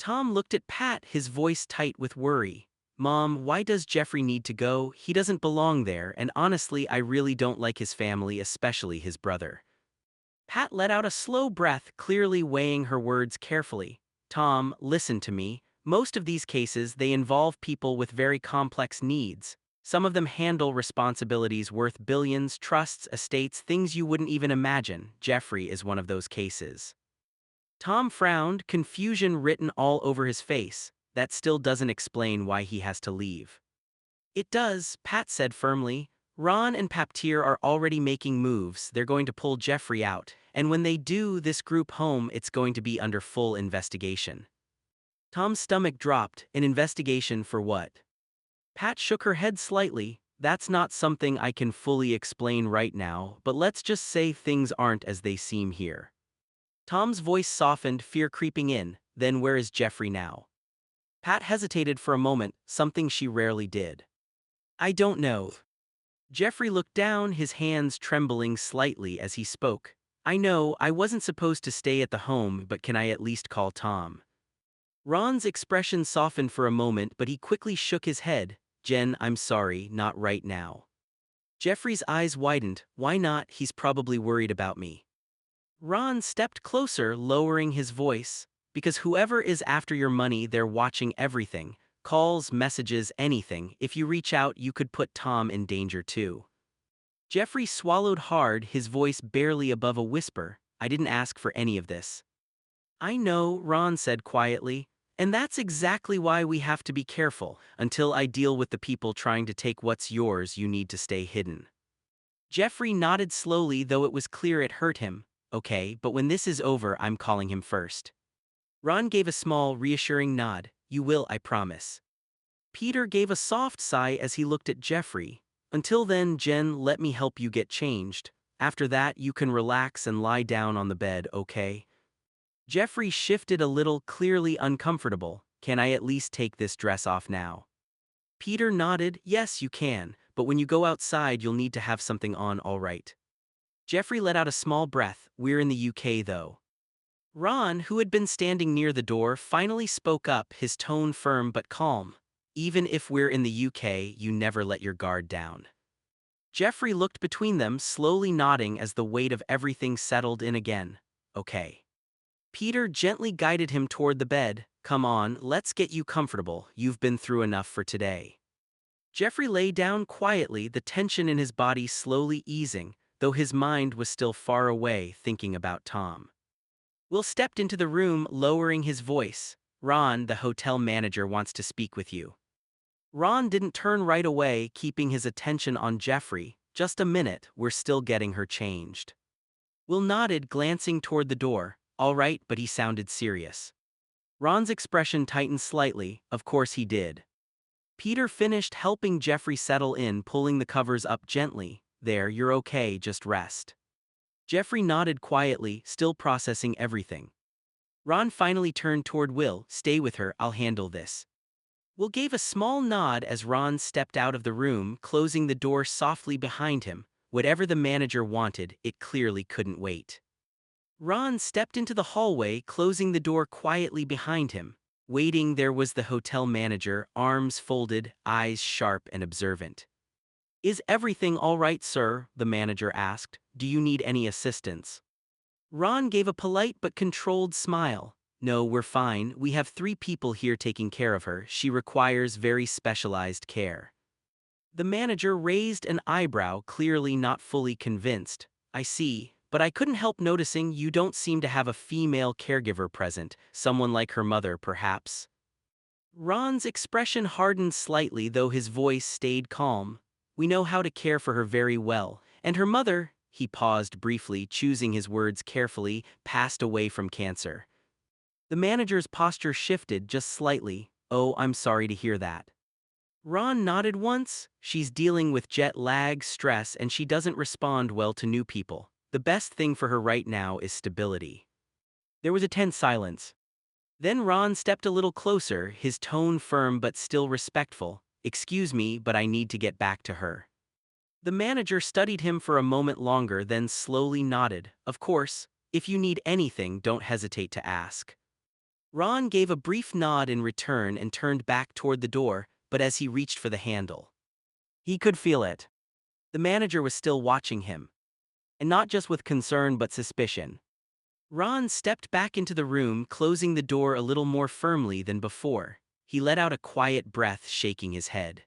Tom looked at Pat, his voice tight with worry. Mom, why does Jeffrey need to go? He doesn't belong there, and honestly, I really don't like his family, especially his brother. Pat let out a slow breath, clearly weighing her words carefully. Tom, listen to me. Most of these cases, they involve people with very complex needs. Some of them handle responsibilities worth billions, trusts, estates, things you wouldn't even imagine. Jeffrey is one of those cases. Tom frowned, confusion written all over his face. That still doesn't explain why he has to leave. It does, Pat said firmly. Ron and Paptir are already making moves. They're going to pull Jeffrey out, and when they do this group home, it's going to be under full investigation. Tom's stomach dropped. An investigation for what? Pat shook her head slightly. That's not something I can fully explain right now, but let's just say things aren't as they seem here. Tom's voice softened, fear creeping in. Then where is Jeffrey now? Pat hesitated for a moment, something she rarely did. I don't know. Jeffrey looked down, his hands trembling slightly as he spoke. I know, I wasn't supposed to stay at the home, but can I at least call Tom? Ron's expression softened for a moment, but he quickly shook his head. Jen, I'm sorry, not right now. Jeffrey's eyes widened. Why not? He's probably worried about me. Ron stepped closer, lowering his voice. Because whoever is after your money, they're watching everything. Calls, messages, anything. If you reach out, you could put Tom in danger too. Jeffrey swallowed hard, his voice barely above a whisper. I didn't ask for any of this. I know, Ron said quietly. And that's exactly why we have to be careful. Until I deal with the people trying to take what's yours, you need to stay hidden. Jeffrey nodded slowly, though it was clear it hurt him. Okay, but when this is over, I'm calling him first. Ron gave a small, reassuring nod. You will, I promise. Peter gave a soft sigh as he looked at Jeffrey. Until then, Jen, let me help you get changed. After that, you can relax and lie down on the bed, okay? Jeffrey shifted a little, clearly uncomfortable. Can I at least take this dress off now? Peter nodded. Yes, you can, but when you go outside, you'll need to have something on, all right. Jeffrey let out a small breath. We're in the UK, though. Ron, who had been standing near the door, finally spoke up, his tone firm but calm. Even if we're in the UK, you never let your guard down. Jeffrey looked between them, slowly nodding as the weight of everything settled in again. Okay. Peter gently guided him toward the bed. Come on, let's get you comfortable. You've been through enough for today. Jeffrey lay down quietly, the tension in his body slowly easing, though his mind was still far away, thinking about Tom. Will stepped into the room, lowering his voice. Ron, the hotel manager, wants to speak with you. Ron didn't turn right away, keeping his attention on Jeffrey. Just a minute, we're still getting her changed. Will nodded, glancing toward the door. All right, but he sounded serious. Ron's expression tightened slightly. Of course he did. Peter finished helping Jeffrey settle in, pulling the covers up gently. There, you're okay, just rest. Jeffrey nodded quietly, still processing everything. Ron finally turned toward Will. Stay with her, I'll handle this. Will gave a small nod as Ron stepped out of the room, closing the door softly behind him. Whatever the manager wanted, it clearly couldn't wait. Ron stepped into the hallway, closing the door quietly behind him. Waiting there was the hotel manager, arms folded, eyes sharp and observant. Is everything all right, sir? The manager asked. Do you need any assistance? Ron gave a polite but controlled smile. No, we're fine. We have 3 people here taking care of her. She requires very specialized care. The manager raised an eyebrow, clearly not fully convinced. I see, but I couldn't help noticing you don't seem to have a female caregiver present, someone like her mother, perhaps. Ron's expression hardened slightly, though his voice stayed calm. We know how to care for her very well, and her mother, he paused briefly, choosing his words carefully, passed away from cancer. The manager's posture shifted just slightly. Oh, I'm sorry to hear that. Ron nodded once. She's dealing with jet lag, stress, and she doesn't respond well to new people. The best thing for her right now is stability. There was a tense silence. Then Ron stepped a little closer, his tone firm but still respectful. Excuse me, but I need to get back to her. The manager studied him for a moment longer, then slowly nodded. Of course, if you need anything, don't hesitate to ask. Ron gave a brief nod in return and turned back toward the door, but as he reached for the handle, he could feel it. The manager was still watching him. And not just with concern but suspicion. Ron stepped back into the room, closing the door a little more firmly than before. He let out a quiet breath, shaking his head.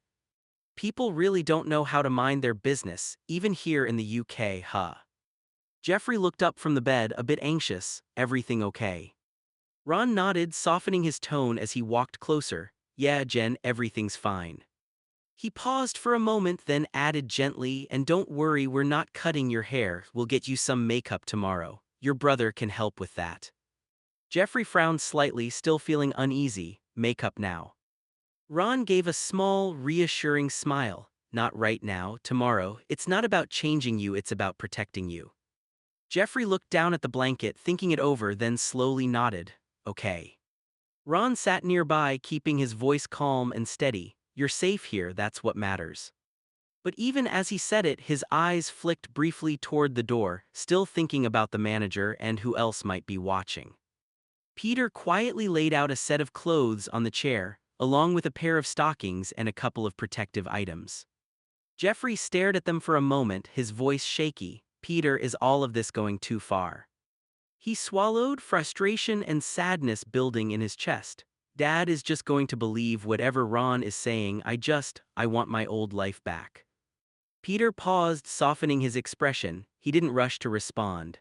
People really don't know how to mind their business, even here in the UK, huh? Jeffrey looked up from the bed, a bit anxious. Everything okay? Ron nodded, softening his tone as he walked closer. Yeah, Jen, everything's fine. He paused for a moment, then added gently, and don't worry, we're not cutting your hair, we'll get you some makeup tomorrow. Your brother can help with that. Jeffrey frowned slightly, still feeling uneasy. Makeup now. Ron gave a small, reassuring smile. Not right now, tomorrow. It's not about changing you, it's about protecting you. Jeffrey looked down at the blanket, thinking it over, then slowly nodded. Okay. Ron sat nearby, keeping his voice calm and steady. You're safe here, that's what matters. But even as he said it, his eyes flicked briefly toward the door, still thinking about the manager and who else might be watching. Peter quietly laid out a set of clothes on the chair, along with a pair of stockings and a couple of protective items. Jeffrey stared at them for a moment, his voice shaky. Peter, is all of this going too far? He swallowed, frustration and sadness building in his chest. Dad is just going to believe whatever Ron is saying. I want my old life back. Peter paused, softening his expression. He didn't rush to respond.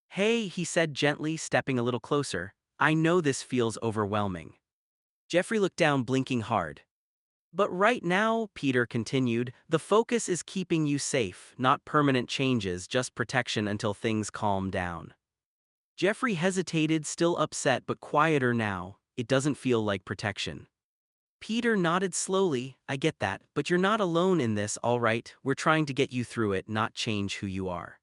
Hey, he said gently, stepping a little closer. I know this feels overwhelming. Jeffrey looked down, blinking hard. But right now, Peter continued, the focus is keeping you safe, not permanent changes, just protection until things calm down. Jeffrey hesitated, still upset but quieter now. It doesn't feel like protection. Peter nodded slowly. I get that, but you're not alone in this, all right? We're trying to get you through it, not change who you are.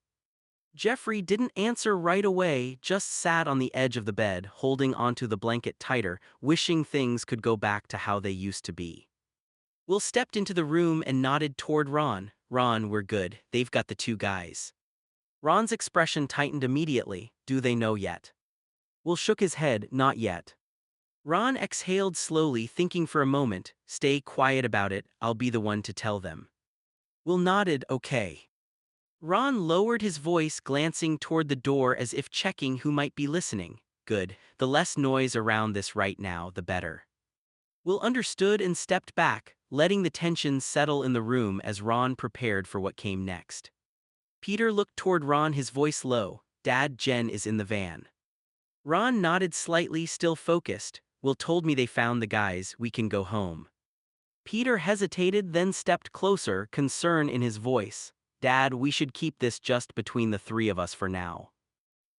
Jeffrey didn't answer right away, just sat on the edge of the bed, holding onto the blanket tighter, wishing things could go back to how they used to be. Will stepped into the room and nodded toward Ron. Ron, we're good, they've got the two guys. Ron's expression tightened immediately. Do they know yet? Will shook his head, not yet. Ron exhaled slowly, thinking for a moment. Stay quiet about it, I'll be the one to tell them. Will nodded, okay. Ron lowered his voice, glancing toward the door as if checking who might be listening. Good, the less noise around this right now, the better. Will understood and stepped back, letting the tension settle in the room as Ron prepared for what came next. Peter looked toward Ron, his voice low. Dad, Jen is in the van. Ron nodded slightly, still focused. Will told me they found the guys, we can go home. Peter hesitated, then stepped closer, concern in his voice. Dad, we should keep this just between the three of us for now.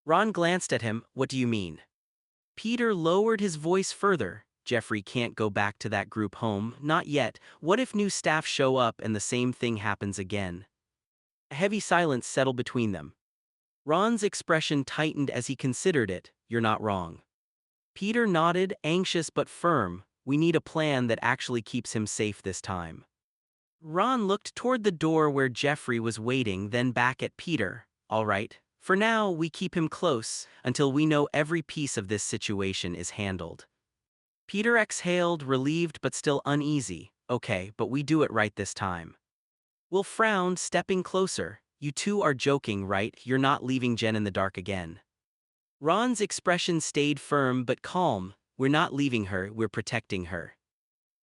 Ron glanced at him. What do you mean? Peter lowered his voice further. Jeffrey can't go back to that group home, not yet. What if new staff show up and the same thing happens again? A heavy silence settled between them. Ron's expression tightened as he considered it. You're not wrong. Peter nodded, anxious but firm. We need a plan that actually keeps him safe this time. Ron looked toward the door where Jeffrey was waiting, then back at Peter. All right, for now we keep him close, until we know every piece of this situation is handled. Peter exhaled, relieved but still uneasy. Okay, but we do it right this time. Will frowned, stepping closer. You two are joking, right? You're not leaving Jen in the dark again. Ron's expression stayed firm but calm. We're not leaving her, we're protecting her.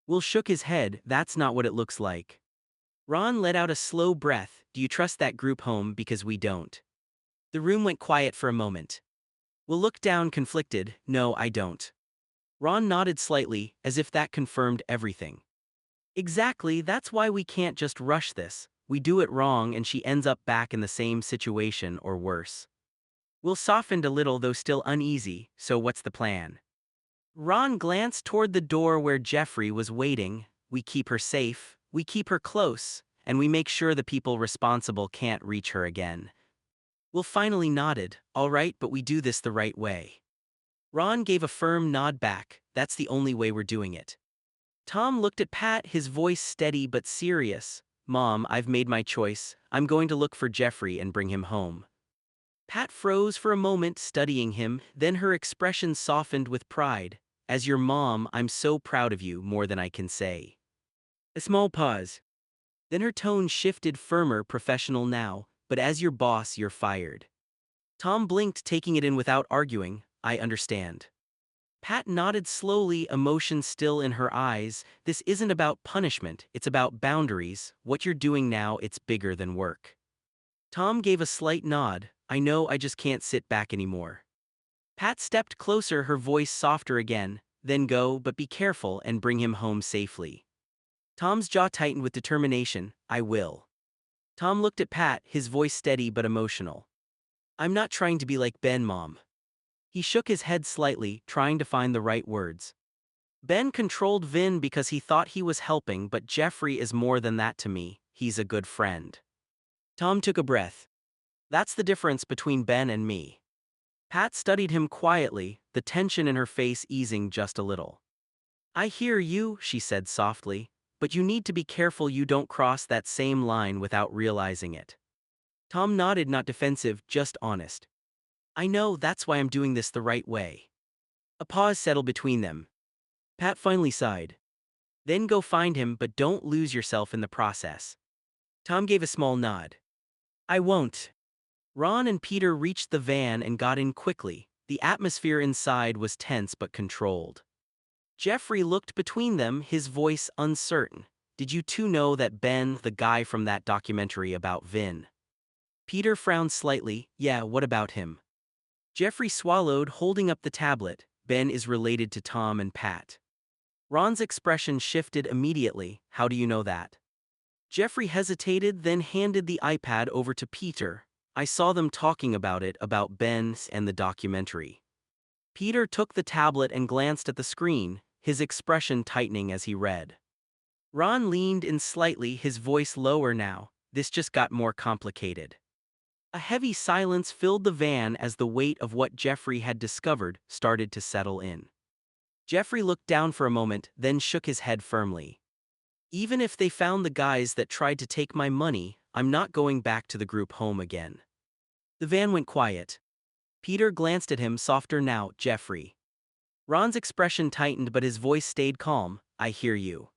Will shook his head. That's not what it looks like. Ron let out a slow breath. Do you trust that group home? Because we don't. The room went quiet for a moment. Will looked down, conflicted. No, I don't. Ron nodded slightly, as if that confirmed everything. Exactly, that's why we can't just rush this. We do it wrong and she ends up back in the same situation or worse. Will softened a little, though still uneasy. So what's the plan? Ron glanced toward the door where Jeffrey was waiting. We keep her safe, we keep her close, and we make sure the people responsible can't reach her again. Will finally nodded. All right, but we do this the right way. Ron gave a firm nod back. That's the only way we're doing it. Tom looked at Pat, his voice steady but serious. Mom, I've made my choice. I'm going to look for Jeffrey and bring him home. Pat froze for a moment, studying him, then her expression softened with pride. As your mom, I'm so proud of you, more than I can say. A small pause. Then her tone shifted, firmer, professional now, but as your boss, you're fired. Tom blinked, taking it in without arguing. I understand. Pat nodded slowly, emotion still in her eyes. This isn't about punishment, it's about boundaries. What you're doing now, it's bigger than work. Tom gave a slight nod. I know, I just can't sit back anymore. Pat stepped closer, her voice softer again. Then go, but be careful and bring him home safely. Tom's jaw tightened with determination. I will. Tom looked at Pat, his voice steady but emotional. I'm not trying to be like Ben, Mom. He shook his head slightly, trying to find the right words. Ben controlled Vin because he thought he was helping, but Jeffrey is more than that to me. He's a good friend. Tom took a breath. That's the difference between Ben and me. Pat studied him quietly, the tension in her face easing just a little. I hear you, she said softly, but you need to be careful you don't cross that same line without realizing it. Tom nodded, not defensive, just honest. I know, that's why I'm doing this the right way. A pause settled between them. Pat finally sighed. Then go find him, but don't lose yourself in the process. Tom gave a small nod. I won't. Ron and Peter reached the van and got in quickly. The atmosphere inside was tense but controlled. Jeffrey looked between them, his voice uncertain. Did you two know that Ben, the guy from that documentary about Vin? Peter frowned slightly. Yeah, what about him? Jeffrey swallowed, holding up the tablet. Ben is related to Tom and Pat. Ron's expression shifted immediately. How do you know that? Jeffrey hesitated, then handed the iPad over to Peter. I saw them talking about it, about Ben and the documentary. Peter took the tablet and glanced at the screen, his expression tightening as he read. Ron leaned in slightly, his voice lower now. This just got more complicated. A heavy silence filled the van as the weight of what Jeffrey had discovered started to settle in. Jeffrey looked down for a moment, then shook his head firmly. Even if they found the guys that tried to take my money, I'm not going back to the group home again. The van went quiet. Peter glanced at him, softer now. Jeffrey. Ron's expression tightened but his voice stayed calm. I hear you.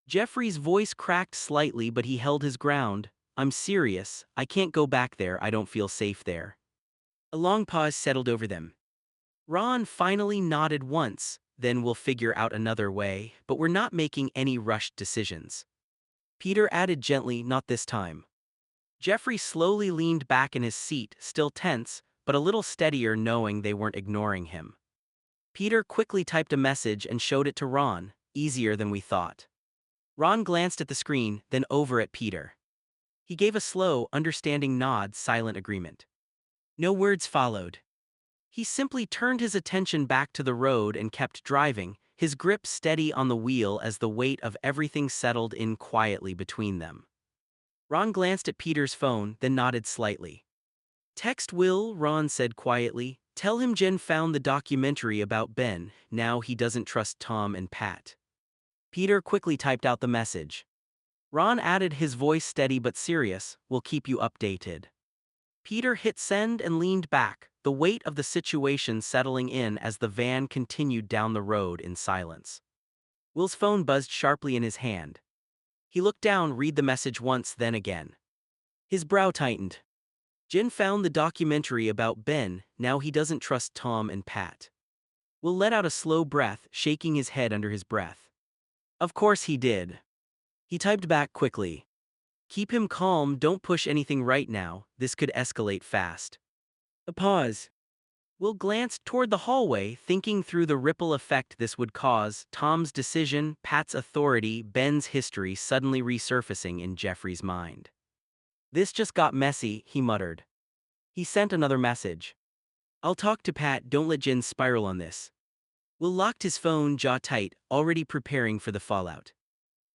Jeffrey's voice cracked slightly but he held his ground. I'm serious, I can't go back there, I don't feel safe there. A long pause settled over them. Ron finally nodded once. Then we'll figure out another way, but we're not making any rushed decisions. Peter added gently, not this time. Jeffrey slowly leaned back in his seat, still tense, but a little steadier, knowing they weren't ignoring him. Peter quickly typed a message and showed it to Ron. Easier than we thought. Ron glanced at the screen, then over at Peter. He gave a slow, understanding nod, silent agreement. No words followed. He simply turned his attention back to the road and kept driving, his grip steady on the wheel as the weight of everything settled in quietly between them. Ron glanced at Peter's phone, then nodded slightly. Text Will, Ron said quietly. Tell him Jen found the documentary about Ben, now he doesn't trust Tom and Pat. Peter quickly typed out the message. Ron added, his voice steady but serious, we'll keep you updated. Peter hit send and leaned back, the weight of the situation settling in as the van continued down the road in silence. Will's phone buzzed sharply in his hand. He looked down, read the message once, then again. His brow tightened. Jen found the documentary about Ben, now he doesn't trust Tom and Pat. Will let out a slow breath, shaking his head under his breath. Of course he did. He typed back quickly. Keep him calm, don't push anything right now, this could escalate fast. A pause. Will glanced toward the hallway, thinking through the ripple effect this would cause, Tom's decision, Pat's authority, Ben's history suddenly resurfacing in Jeffrey's mind. This just got messy, he muttered. He sent another message. I'll talk to Pat, don't let Jen spiral on this. Will locked his phone, jaw tight, already preparing for the fallout.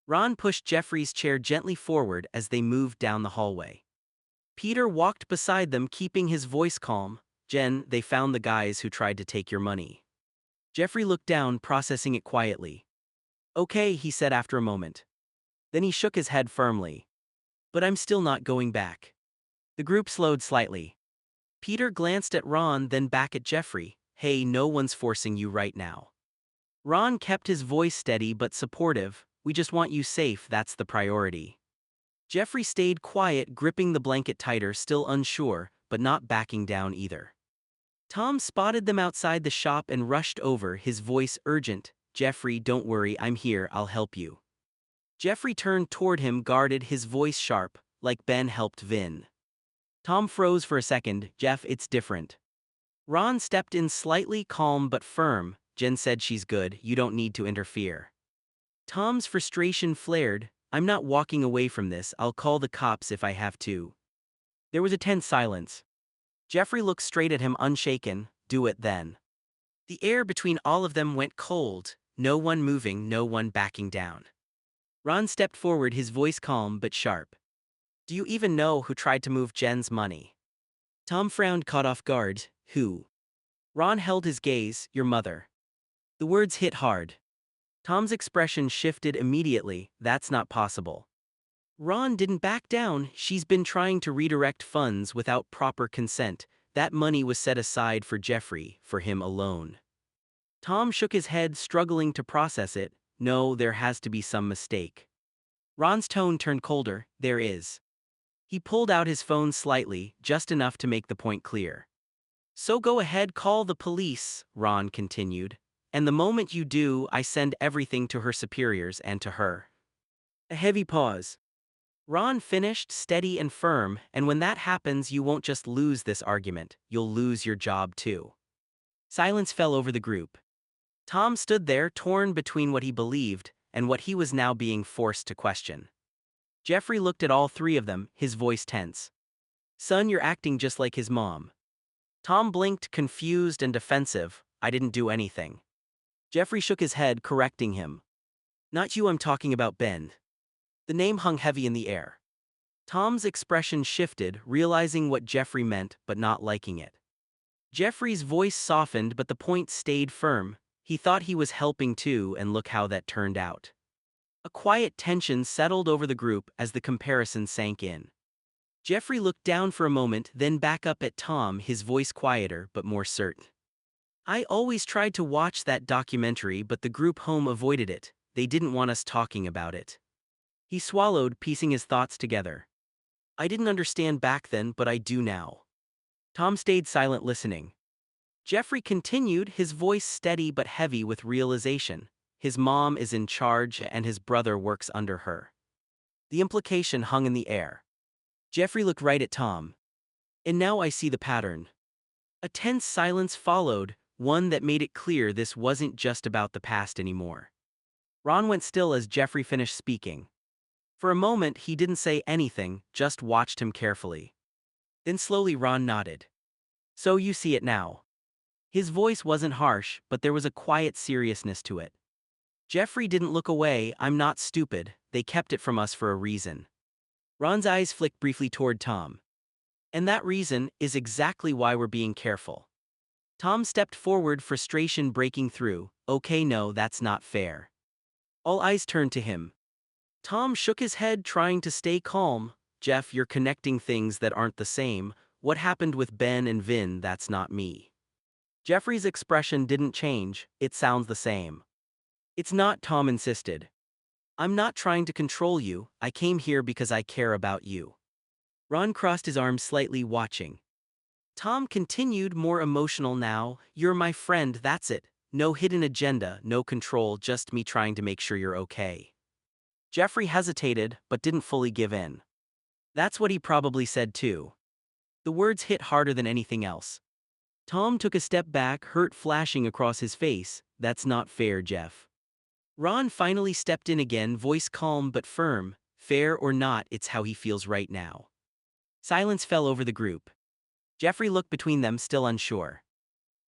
Ron pushed Jeffrey's chair gently forward as they moved down the hallway. Peter walked beside them, keeping his voice calm. Jen, they found the guys who tried to take your money. Jeffrey looked down, processing it quietly. Okay, he said after a moment. Then he shook his head firmly. But I'm still not going back. The group slowed slightly. Peter glanced at Ron, then back at Jeffrey. Hey, no one's forcing you right now. Ron kept his voice steady but supportive. We just want you safe, that's the priority. Jeffrey stayed quiet, gripping the blanket tighter, still unsure, but not backing down either. Tom spotted them outside the shop and rushed over, his voice urgent. Jeffrey, don't worry, I'm here, I'll help you. Jeffrey turned toward him, guarded, his voice sharp, like Ben helped Vin. Tom froze for a second. Jeff, it's different. Ron stepped in, slightly calm but firm. Jen said she's good, you don't need to interfere. Tom's frustration flared. I'm not walking away from this, I'll call the cops if I have to. There was a tense silence. Jeffrey looked straight at him, unshaken. Do it then. The air between all of them went cold, no one moving, no one backing down. Ron stepped forward, his voice calm but sharp. Do you even know who tried to move Jen's money? Tom frowned, caught off guard. Who? Ron held his gaze. Your mother. The words hit hard. Tom's expression shifted immediately. That's not possible. Ron didn't back down. She's been trying to redirect funds without proper consent. That money was set aside for Jeffrey, for him alone. Tom shook his head, struggling to process it. No, there has to be some mistake. Ron's tone turned colder. There is. He pulled out his phone slightly, just enough to make the point clear. So go ahead, call the police, Ron continued. And the moment you do, I send everything to her superiors and to her. A heavy pause. Ron finished, steady and firm, and when that happens, you won't just lose this argument, you'll lose your job too. Silence fell over the group. Tom stood there, torn between what he believed and what he was now being forced to question. Jeffrey looked at all three of them, his voice tense. Son, you're acting just like his mom. Tom blinked, confused and defensive. I didn't do anything. Jeffrey shook his head, correcting him. Not you, I'm talking about Ben. The name hung heavy in the air. Tom's expression shifted, realizing what Jeffrey meant, but not liking it. Jeffrey's voice softened, but the point stayed firm. He thought he was helping too, and look how that turned out. A quiet tension settled over the group as the comparison sank in. Jeffrey looked down for a moment, then back up at Tom, his voice quieter but more certain. I always tried to watch that documentary, but the group home avoided it. They didn't want us talking about it. He swallowed, piecing his thoughts together. I didn't understand back then, but I do now. Tom stayed silent, listening. Jeffrey continued, his voice steady but heavy with realization. His mom is in charge and his brother works under her. The implication hung in the air. Jeffrey looked right at Tom. And now I see the pattern. A tense silence followed, one that made it clear this wasn't just about the past anymore. Ron went still as Jeffrey finished speaking. For a moment he didn't say anything, just watched him carefully. Then slowly Ron nodded. So you see it now. His voice wasn't harsh, but there was a quiet seriousness to it. Jeffrey didn't look away. I'm not stupid, they kept it from us for a reason. Ron's eyes flicked briefly toward Tom. And that reason is exactly why we're being careful. Tom stepped forward, frustration breaking through. Okay, no, that's not fair. All eyes turned to him. Tom shook his head, trying to stay calm. Jeff, you're connecting things that aren't the same. What happened with Ben and Vin, that's not me. Jeffrey's expression didn't change. It sounds the same. It's not, Tom insisted. I'm not trying to control you, I came here because I care about you. Ron crossed his arms slightly, watching. Tom continued, more emotional now. You're my friend, that's it. No hidden agenda, no control, just me trying to make sure you're okay. Jeffrey hesitated, but didn't fully give in. That's what he probably said too. The words hit harder than anything else. Tom took a step back, hurt flashing across his face. That's not fair, Jeff. Ron finally stepped in again, voice calm but firm. Fair or not, it's how he feels right now. Silence fell over the group. Jeffrey looked between them, still unsure.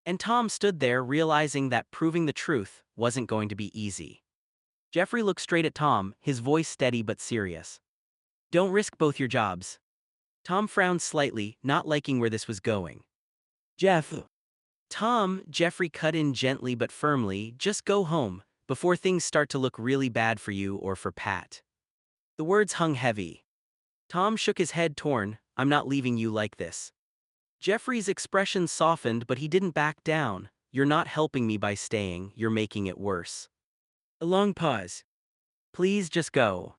And Tom stood there, realizing that proving the truth wasn't going to be easy. Jeffrey looked straight at Tom, his voice steady but serious. Don't risk both your jobs. Tom frowned slightly, not liking where this was going. Jeff. Tom, Jeffrey cut in gently but firmly, just go home, before things start to look really bad for you or for Pat. The words hung heavy. Tom shook his head, torn. I'm not leaving you like this. Jeffrey's expression softened, but he didn't back down. You're not helping me by staying, you're making it worse. A long pause. Please just go.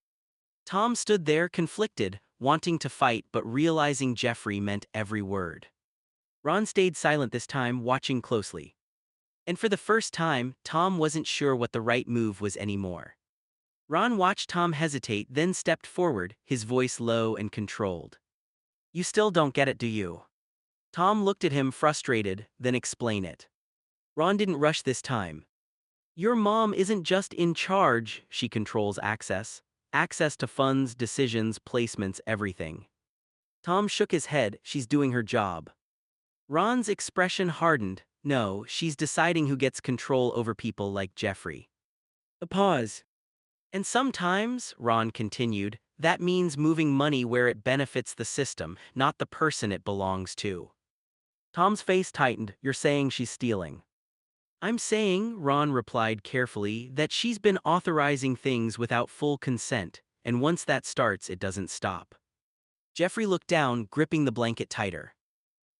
Tom stood there conflicted, wanting to fight but realizing Jeffrey meant every word. Ron stayed silent this time, watching closely. And for the first time, Tom wasn't sure what the right move was anymore. Ron watched Tom hesitate, then stepped forward, his voice low and controlled. You still don't get it, do you? Tom looked at him frustrated, then explain it. Ron didn't rush this time. Your mom isn't just in charge, she controls access. Access to funds, decisions, placements, everything. Tom shook his head, she's doing her job. Ron's expression hardened. No, she's deciding who gets control over people like Jeffrey. A pause. And sometimes, Ron continued, that means moving money where it benefits the system, not the person it belongs to. Tom's face tightened. You're saying she's stealing. I'm saying, Ron replied carefully, that she's been authorizing things without full consent, and once that starts, it doesn't stop. Jeffrey looked down, gripping the blanket tighter.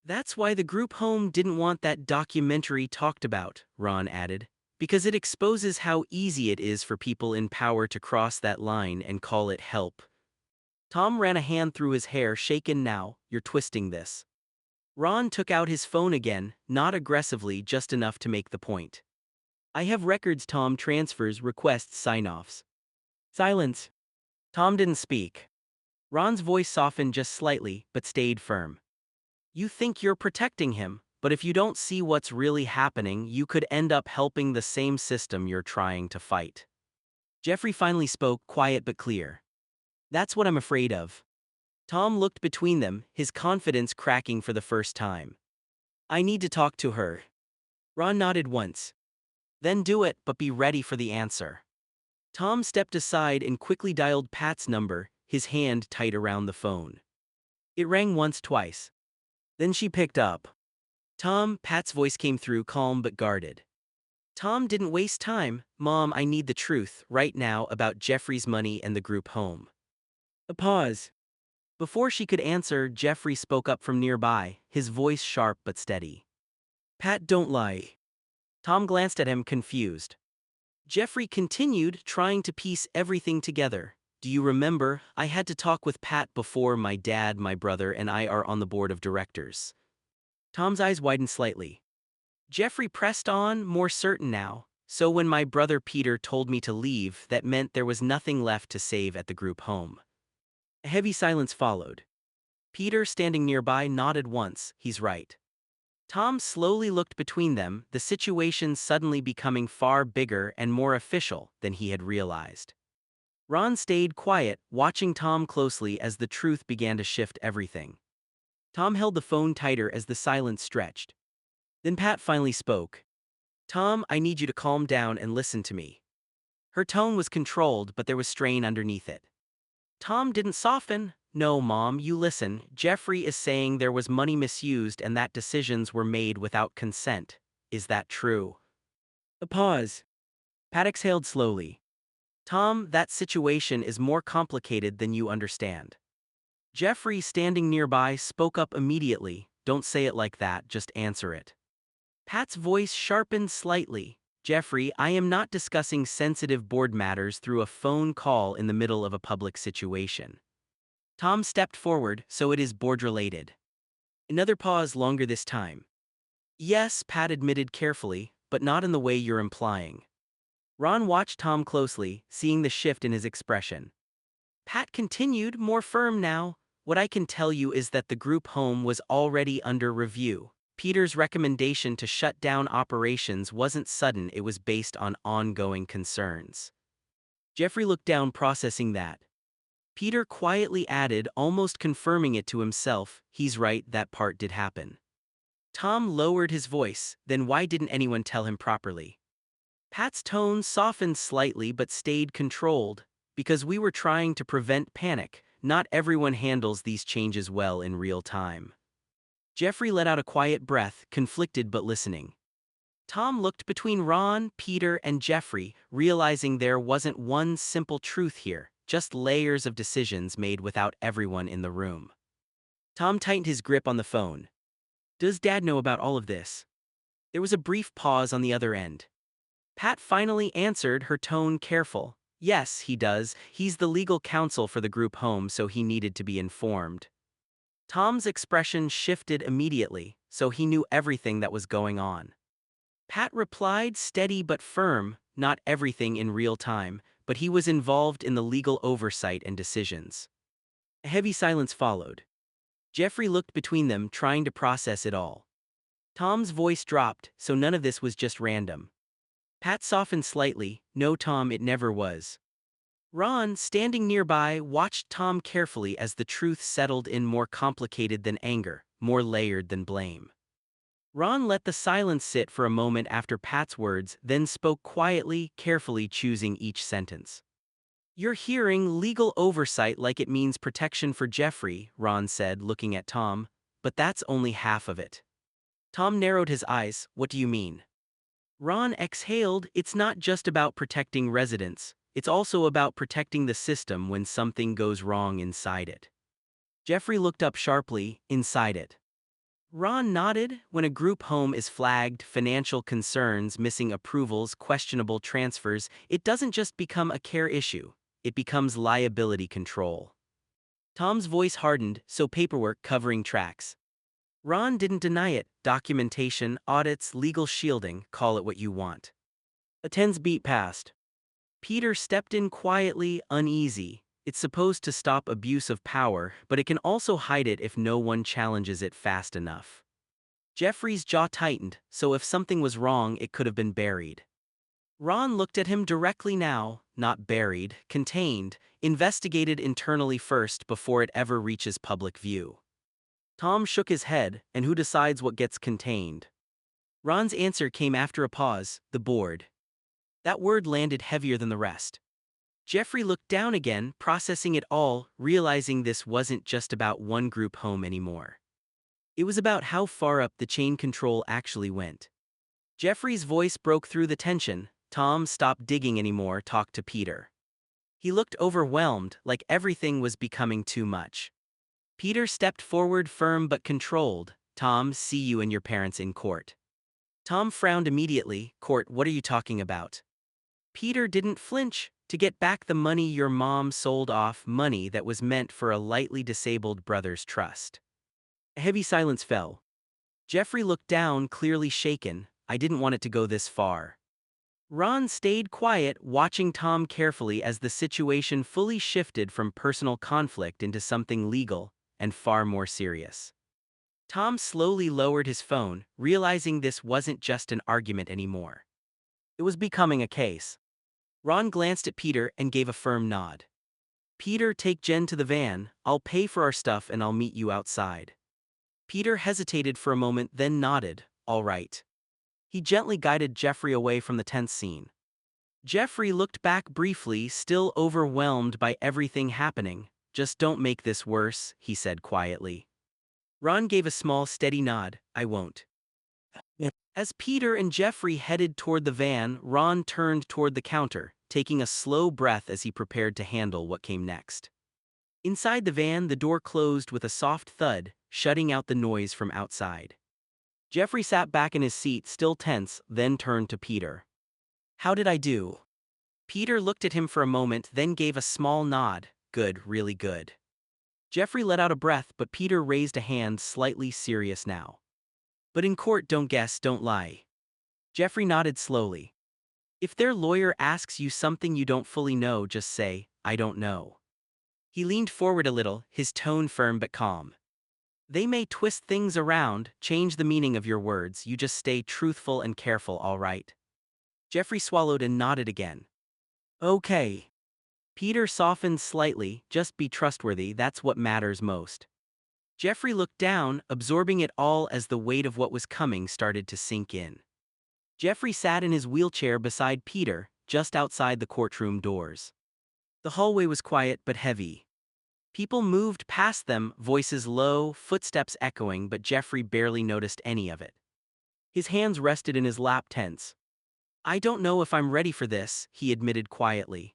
That's why the group home didn't want that documentary talked about, Ron added, because it exposes how easy it is for people in power to cross that line and call it help. Tom ran a hand through his hair, shaken now. You're twisting this. Ron took out his phone again, not aggressively, just enough to make the point. I have records, Tom, transfers, requests, sign-offs. Silence. Tom didn't speak. Ron's voice softened just slightly, but stayed firm. You think you're protecting him, but if you don't see what's really happening, you could end up helping the same system you're trying to fight. Jeffrey finally spoke, quiet but clear. That's what I'm afraid of. Tom looked between them, his confidence cracking for the first time. I need to talk to her. Ron nodded once. Then do it, but be ready for the answer. Tom stepped aside and quickly dialed Pat's number, his hand tight around the phone. It rang once, twice. Then she picked up. Tom, Pat's voice came through, calm but guarded. Tom didn't waste time. Mom, I need the truth, right now, about Jeffrey's money and the group home. A pause. Before she could answer, Jeffrey spoke up from nearby, his voice sharp but steady. Pat, don't lie. Tom glanced at him, confused. Jeffrey continued, trying to piece everything together. Do you remember, I had to talk with Pat before my dad, my brother, and I are on the board of directors. Tom's eyes widened slightly. Jeffrey pressed on, more certain now. So when my brother Peter told me to leave, that meant there was nothing left to save at the group home. A heavy silence followed. Peter, standing nearby, nodded once. He's right. Tom slowly looked between them, the situation suddenly becoming far bigger and more official than he had realized. Ron stayed quiet, watching Tom closely as the truth began to shift everything. Tom held the phone tighter as the silence stretched. Then Pat finally spoke. Tom, I need you to calm down and listen to me. Her tone was controlled, but there was strain underneath it. Tom didn't soften. No, Mom, you listen. Jeffrey is saying there was money misused and that decisions were made without consent. Is that true? A pause. Pat exhaled slowly. Tom, that situation is more complicated than you understand. Jeffrey, standing nearby, spoke up immediately. Don't say it like that, just answer it. Pat's voice sharpened slightly. Jeffrey, I am not discussing sensitive board matters through a phone call in the middle of a public situation. Tom stepped forward, so it is board-related. Another pause, longer this time. Yes, Pat admitted carefully, but not in the way you're implying. Ron watched Tom closely, seeing the shift in his expression. Pat continued, more firm now. What I can tell you is that the group home was already under review. Peter's recommendation to shut down operations wasn't sudden, it was based on ongoing concerns. Jeffrey looked down, processing that. Peter quietly added, almost confirming it to himself, he's right, that part did happen. Tom lowered his voice, then why didn't anyone tell him properly? Pat's tone softened slightly but stayed controlled. Because we were trying to prevent panic. Not everyone handles these changes well in real time. Jeffrey let out a quiet breath, conflicted but listening. Tom looked between Ron, Peter, and Jeffrey, realizing there wasn't one simple truth here, just layers of decisions made without everyone in the room. Tom tightened his grip on the phone. Does Dad know about all of this? There was a brief pause on the other end. Pat finally answered, her tone careful. Yes, he does. He's the legal counsel for the group home, so he needed to be informed. Tom's expression shifted immediately, so he knew everything that was going on. Pat replied, steady but firm, not everything in real time, but he was involved in the legal oversight and decisions. A heavy silence followed. Jeffrey looked between them, trying to process it all. Tom's voice dropped, so none of this was just random. Pat softened slightly. No, Tom, it never was. Ron, standing nearby, watched Tom carefully as the truth settled in, more complicated than anger, more layered than blame. Ron let the silence sit for a moment after Pat's words, then spoke quietly, carefully choosing each sentence. You're hearing legal oversight like it means protection for Jeffrey, Ron said, looking at Tom, but that's only half of it. Tom narrowed his eyes. What do you mean? Ron exhaled. It's not just about protecting residents, it's also about protecting the system when something goes wrong inside it. Jeffrey looked up sharply. Inside it? Ron nodded. When a group home is flagged, financial concerns, missing approvals, questionable transfers, it doesn't just become a care issue, it becomes liability control. Tom's voice hardened, so paperwork covering tracks. Ron didn't deny it. Documentation, audits, legal shielding, call it what you want. A tense beat passed. Peter stepped in quietly, uneasy. It's supposed to stop abuse of power, but it can also hide it if no one challenges it fast enough. Jeffrey's jaw tightened, so if something was wrong, it could have been buried. Ron looked at him directly now, not buried, contained, investigated internally first before it ever reaches public view. Tom shook his head, and who decides what gets contained? Ron's answer came after a pause, the board. That word landed heavier than the rest. Jeffrey looked down again, processing it all, realizing this wasn't just about one group home anymore. It was about how far up the chain control actually went. Jeffrey's voice broke through the tension. Tom, stop digging anymore, talk to Peter. He looked overwhelmed, like everything was becoming too much. Peter stepped forward, firm but controlled. Tom, see you and your parents in court. Tom frowned immediately. Court, what are you talking about? Peter didn't flinch. To get back the money your mom sold off, money that was meant for a lightly disabled brother's trust. A heavy silence fell. Jeffrey looked down, clearly shaken. I didn't want it to go this far. Ron stayed quiet, watching Tom carefully as the situation fully shifted from personal conflict into something legal and far more serious. Tom slowly lowered his phone, realizing this wasn't just an argument anymore. It was becoming a case. Ron glanced at Peter and gave a firm nod. Peter, take Jen to the van, I'll pay for our stuff and I'll meet you outside. Peter hesitated for a moment, then nodded, all right. He gently guided Jeffrey away from the tense scene. Jeffrey looked back briefly, still overwhelmed by everything happening. Just don't make this worse, he said quietly. Ron gave a small, steady nod. I won't. As Peter and Jeffrey headed toward the van, Ron turned toward the counter, taking a slow breath as he prepared to handle what came next. Inside the van, the door closed with a soft thud, shutting out the noise from outside. Jeffrey sat back in his seat, still tense, then turned to Peter. How did I do? Peter looked at him for a moment, then gave a small nod. Good, really good. Jeffrey let out a breath, but Peter raised a hand, slightly serious now. But in court, don't guess, don't lie. Jeffrey nodded slowly. If their lawyer asks you something you don't fully know, just say, I don't know. He leaned forward a little, his tone firm but calm. They may twist things around, change the meaning of your words, you just stay truthful and careful, all right? Jeffrey swallowed and nodded again. Okay. Peter softened slightly, just be trustworthy, that's what matters most. Jeffrey looked down, absorbing it all as the weight of what was coming started to sink in. Jeffrey sat in his wheelchair beside Peter, just outside the courtroom doors. The hallway was quiet but heavy. People moved past them, voices low, footsteps echoing, but Jeffrey barely noticed any of it. His hands rested in his lap, tense. I don't know if I'm ready for this, he admitted quietly.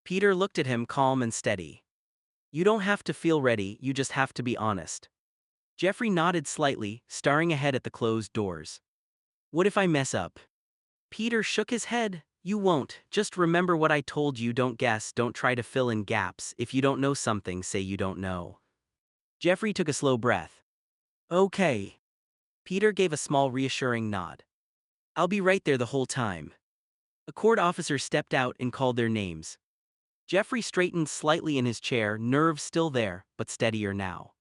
Peter looked at him, calm and steady. You don't have to feel ready, you just have to be honest. Jeffrey nodded slightly, staring ahead at the closed doors. What if I mess up? Peter shook his head. You won't. Just remember what I told you. Don't guess, don't try to fill in gaps. If you don't know something, say you don't know. Jeffrey took a slow breath. Okay. Peter gave a small reassuring nod. I'll be right there the whole time. A court officer stepped out and called their names. Jeffrey straightened slightly in his chair, nerves still there, but steadier now.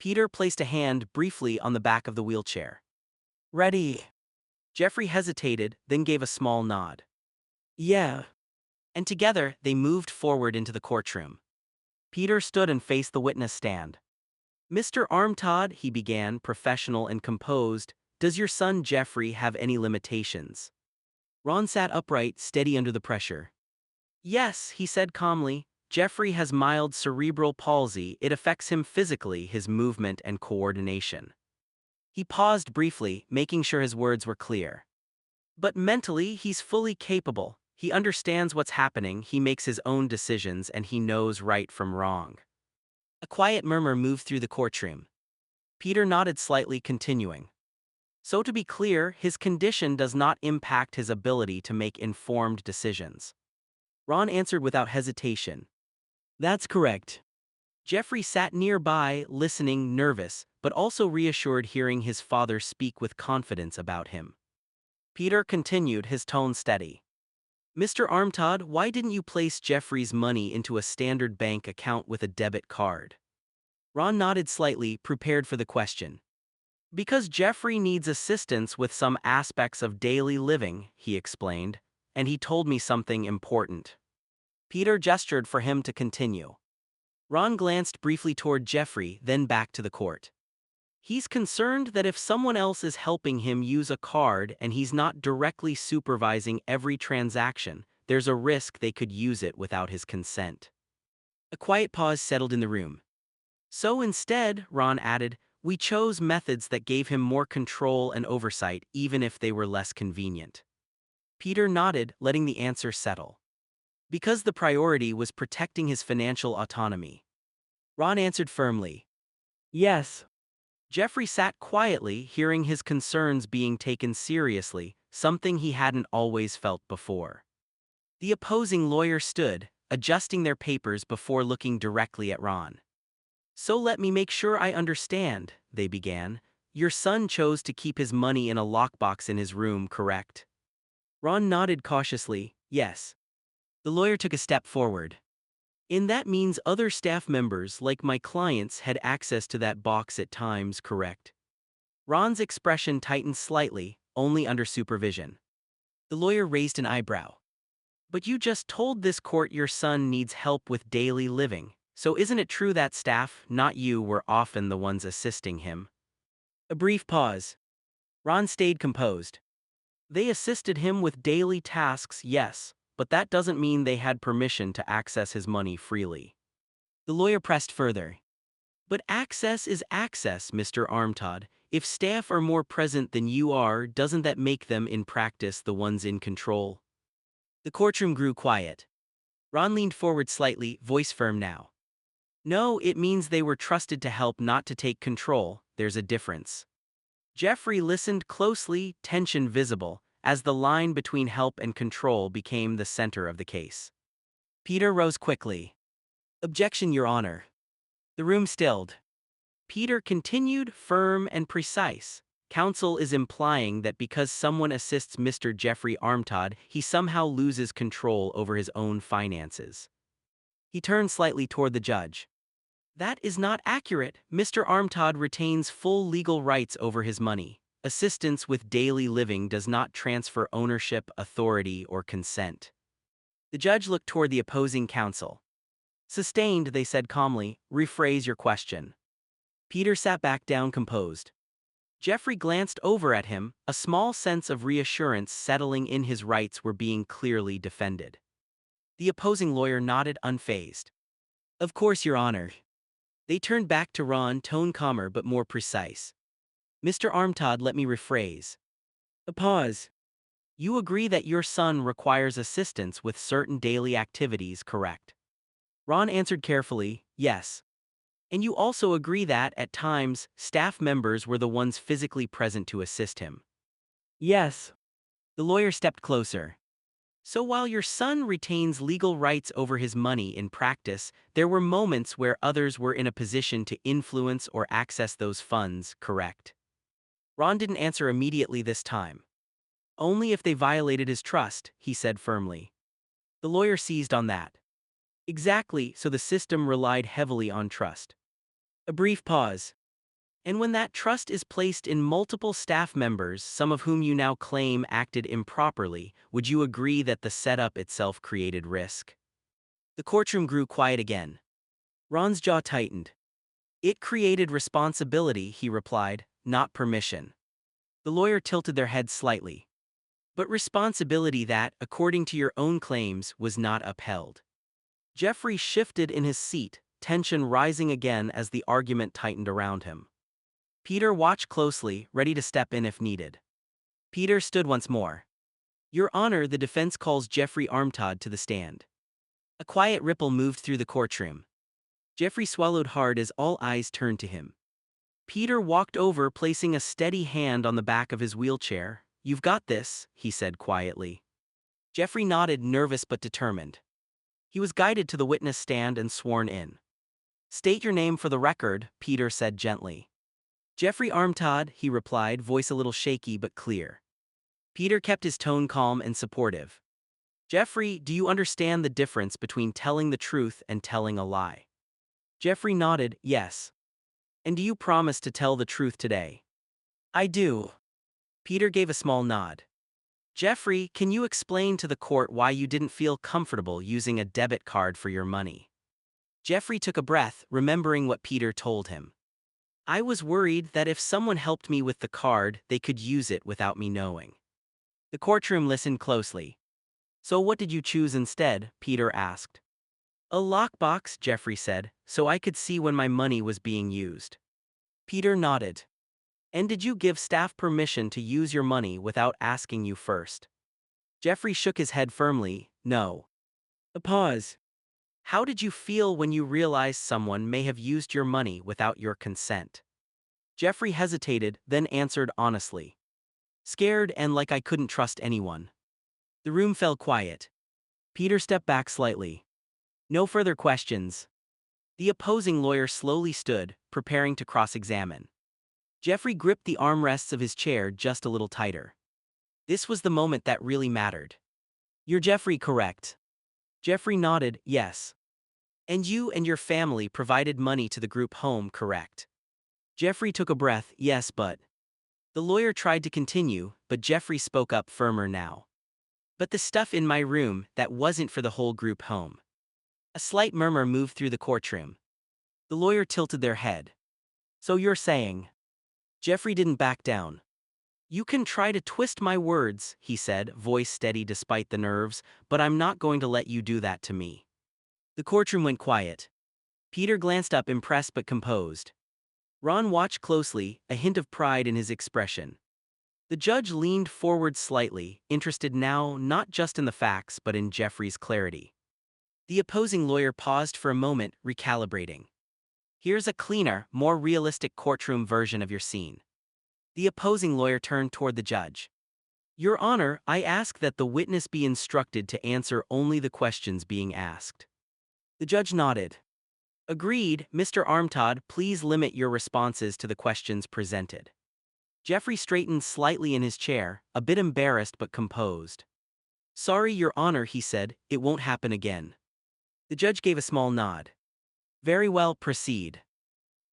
Peter placed a hand briefly on the back of the wheelchair. Ready. Jeffrey hesitated, then gave a small nod. Yeah. And together, they moved forward into the courtroom. Peter stood and faced the witness stand. Mr. Armtod, he began, professional and composed, does your son Jeffrey have any limitations? Ron sat upright, steady under the pressure. Yes, he said calmly. Jeffrey has mild cerebral palsy. It affects him physically, his movement and coordination. He paused briefly, making sure his words were clear. But mentally, he's fully capable. He understands what's happening, he makes his own decisions, and he knows right from wrong. A quiet murmur moved through the courtroom. Peter nodded slightly, continuing. So to be clear, his condition does not impact his ability to make informed decisions. Ron answered without hesitation. That's correct. Jeffrey sat nearby, listening, nervous, but also reassured hearing his father speak with confidence about him. Peter continued, his tone steady. Mr. Armtod, why didn't you place Jeffrey's money into a standard bank account with a debit card? Ron nodded slightly, prepared for the question. Because Jeffrey needs assistance with some aspects of daily living, he explained, and he told me something important. Peter gestured for him to continue. Ron glanced briefly toward Jeffrey, then back to the court. He's concerned that if someone else is helping him use a card and he's not directly supervising every transaction, there's a risk they could use it without his consent. A quiet pause settled in the room. So instead, Ron added, we chose methods that gave him more control and oversight, even if they were less convenient. Peter nodded, letting the answer settle. Because the priority was protecting his financial autonomy. Ron answered firmly. Yes. Jeffrey sat quietly, hearing his concerns being taken seriously, something he hadn't always felt before. The opposing lawyer stood, adjusting their papers before looking directly at Ron. So let me make sure I understand, they began. Your son chose to keep his money in a lockbox in his room, correct? Ron nodded cautiously, yes. The lawyer took a step forward. And that means other staff members, like my clients, had access to that box at times, correct? Ron's expression tightened slightly, only under supervision. The lawyer raised an eyebrow. But you just told this court your son needs help with daily living, so isn't it true that staff, not you, were often the ones assisting him? A brief pause. Ron stayed composed. They assisted him with daily tasks, yes, but that doesn't mean they had permission to access his money freely. The lawyer pressed further. But access is access, Mr. Armtod. If staff are more present than you are, doesn't that make them in practice the ones in control? The courtroom grew quiet. Ron leaned forward slightly, voice firm now. No, it means they were trusted to help, not to take control. There's a difference. Jeffrey listened closely, tension visible, as the line between help and control became the center of the case. Peter rose quickly. Objection, Your Honor. The room stilled. Peter continued, firm and precise. Counsel is implying that because someone assists Mr. Jeffrey Armtod, he somehow loses control over his own finances. He turned slightly toward the judge. That is not accurate. Mr. Armtod retains full legal rights over his money. Assistance with daily living does not transfer ownership, authority, or consent. The judge looked toward the opposing counsel. Sustained, they said calmly, rephrase your question. Peter sat back down composed. Jeffrey glanced over at him, a small sense of reassurance settling in. His rights were being clearly defended. The opposing lawyer nodded, unfazed. Of course, Your Honor. They turned back to Ron, tone calmer but more precise. Mr. Armtod, let me rephrase. A pause. You agree that your son requires assistance with certain daily activities, correct? Ron answered carefully, yes. And you also agree that, at times, staff members were the ones physically present to assist him. Yes. The lawyer stepped closer. So while your son retains legal rights over his money in practice, there were moments where others were in a position to influence or access those funds, correct? Ron didn't answer immediately this time. Only if they violated his trust, he said firmly. The lawyer seized on that. Exactly, so the system relied heavily on trust. A brief pause. And when that trust is placed in multiple staff members, some of whom you now claim acted improperly, would you agree that the setup itself created risk? The courtroom grew quiet again. Ron's jaw tightened. It created responsibility, he replied, not permission. The lawyer tilted their head slightly. But responsibility that, according to your own claims, was not upheld. Jeffrey shifted in his seat, tension rising again as the argument tightened around him. Peter watched closely, ready to step in if needed. Peter stood once more. Your Honor, the defense calls Jeffrey Armtad to the stand. A quiet ripple moved through the courtroom. Jeffrey swallowed hard as all eyes turned to him. Peter walked over, placing a steady hand on the back of his wheelchair. You've got this, he said quietly. Jeffrey nodded, nervous but determined. He was guided to the witness stand and sworn in. State your name for the record, Peter said gently. Jeffrey Armtad, he replied, voice a little shaky but clear. Peter kept his tone calm and supportive. Jeffrey, do you understand the difference between telling the truth and telling a lie? Jeffrey nodded, yes. And do you promise to tell the truth today? I do. Peter gave a small nod. Jeffrey, can you explain to the court why you didn't feel comfortable using a debit card for your money? Jeffrey took a breath, remembering what Peter told him. I was worried that if someone helped me with the card, they could use it without me knowing. The courtroom listened closely. So what did you choose instead? Peter asked. A lockbox, Jeffrey said, so I could see when my money was being used. Peter nodded. And did you give staff permission to use your money without asking you first? Jeffrey shook his head firmly, no. A pause. How did you feel when you realized someone may have used your money without your consent? Jeffrey hesitated, then answered honestly. Scared and like I couldn't trust anyone. The room fell quiet. Peter stepped back slightly. No further questions. The opposing lawyer slowly stood, preparing to cross-examine. Jeffrey gripped the armrests of his chair just a little tighter. This was the moment that really mattered. You're Jeffrey, correct? Jeffrey nodded, yes. And you and your family provided money to the group home, correct? Jeffrey took a breath, yes, but... The lawyer tried to continue, but Jeffrey spoke up firmer now. But the stuff in my room, that wasn't for the whole group home. A slight murmur moved through the courtroom. The lawyer tilted their head. So you're saying... Jeffrey didn't back down. You can try to twist my words, he said, voice steady despite the nerves, but I'm not going to let you do that to me. The courtroom went quiet. Peter glanced up, impressed but composed. Ron watched closely, a hint of pride in his expression. The judge leaned forward slightly, interested now not just in the facts but in Jeffrey's clarity. The opposing lawyer paused for a moment, recalibrating. Here's a cleaner, more realistic courtroom version of your scene. The opposing lawyer turned toward the judge. Your Honor, I ask that the witness be instructed to answer only the questions being asked. The judge nodded. Agreed, Mr. Armtad, please limit your responses to the questions presented. Jeffrey straightened slightly in his chair, a bit embarrassed but composed. Sorry, Your Honor, he said, it won't happen again. The judge gave a small nod. Very well, proceed.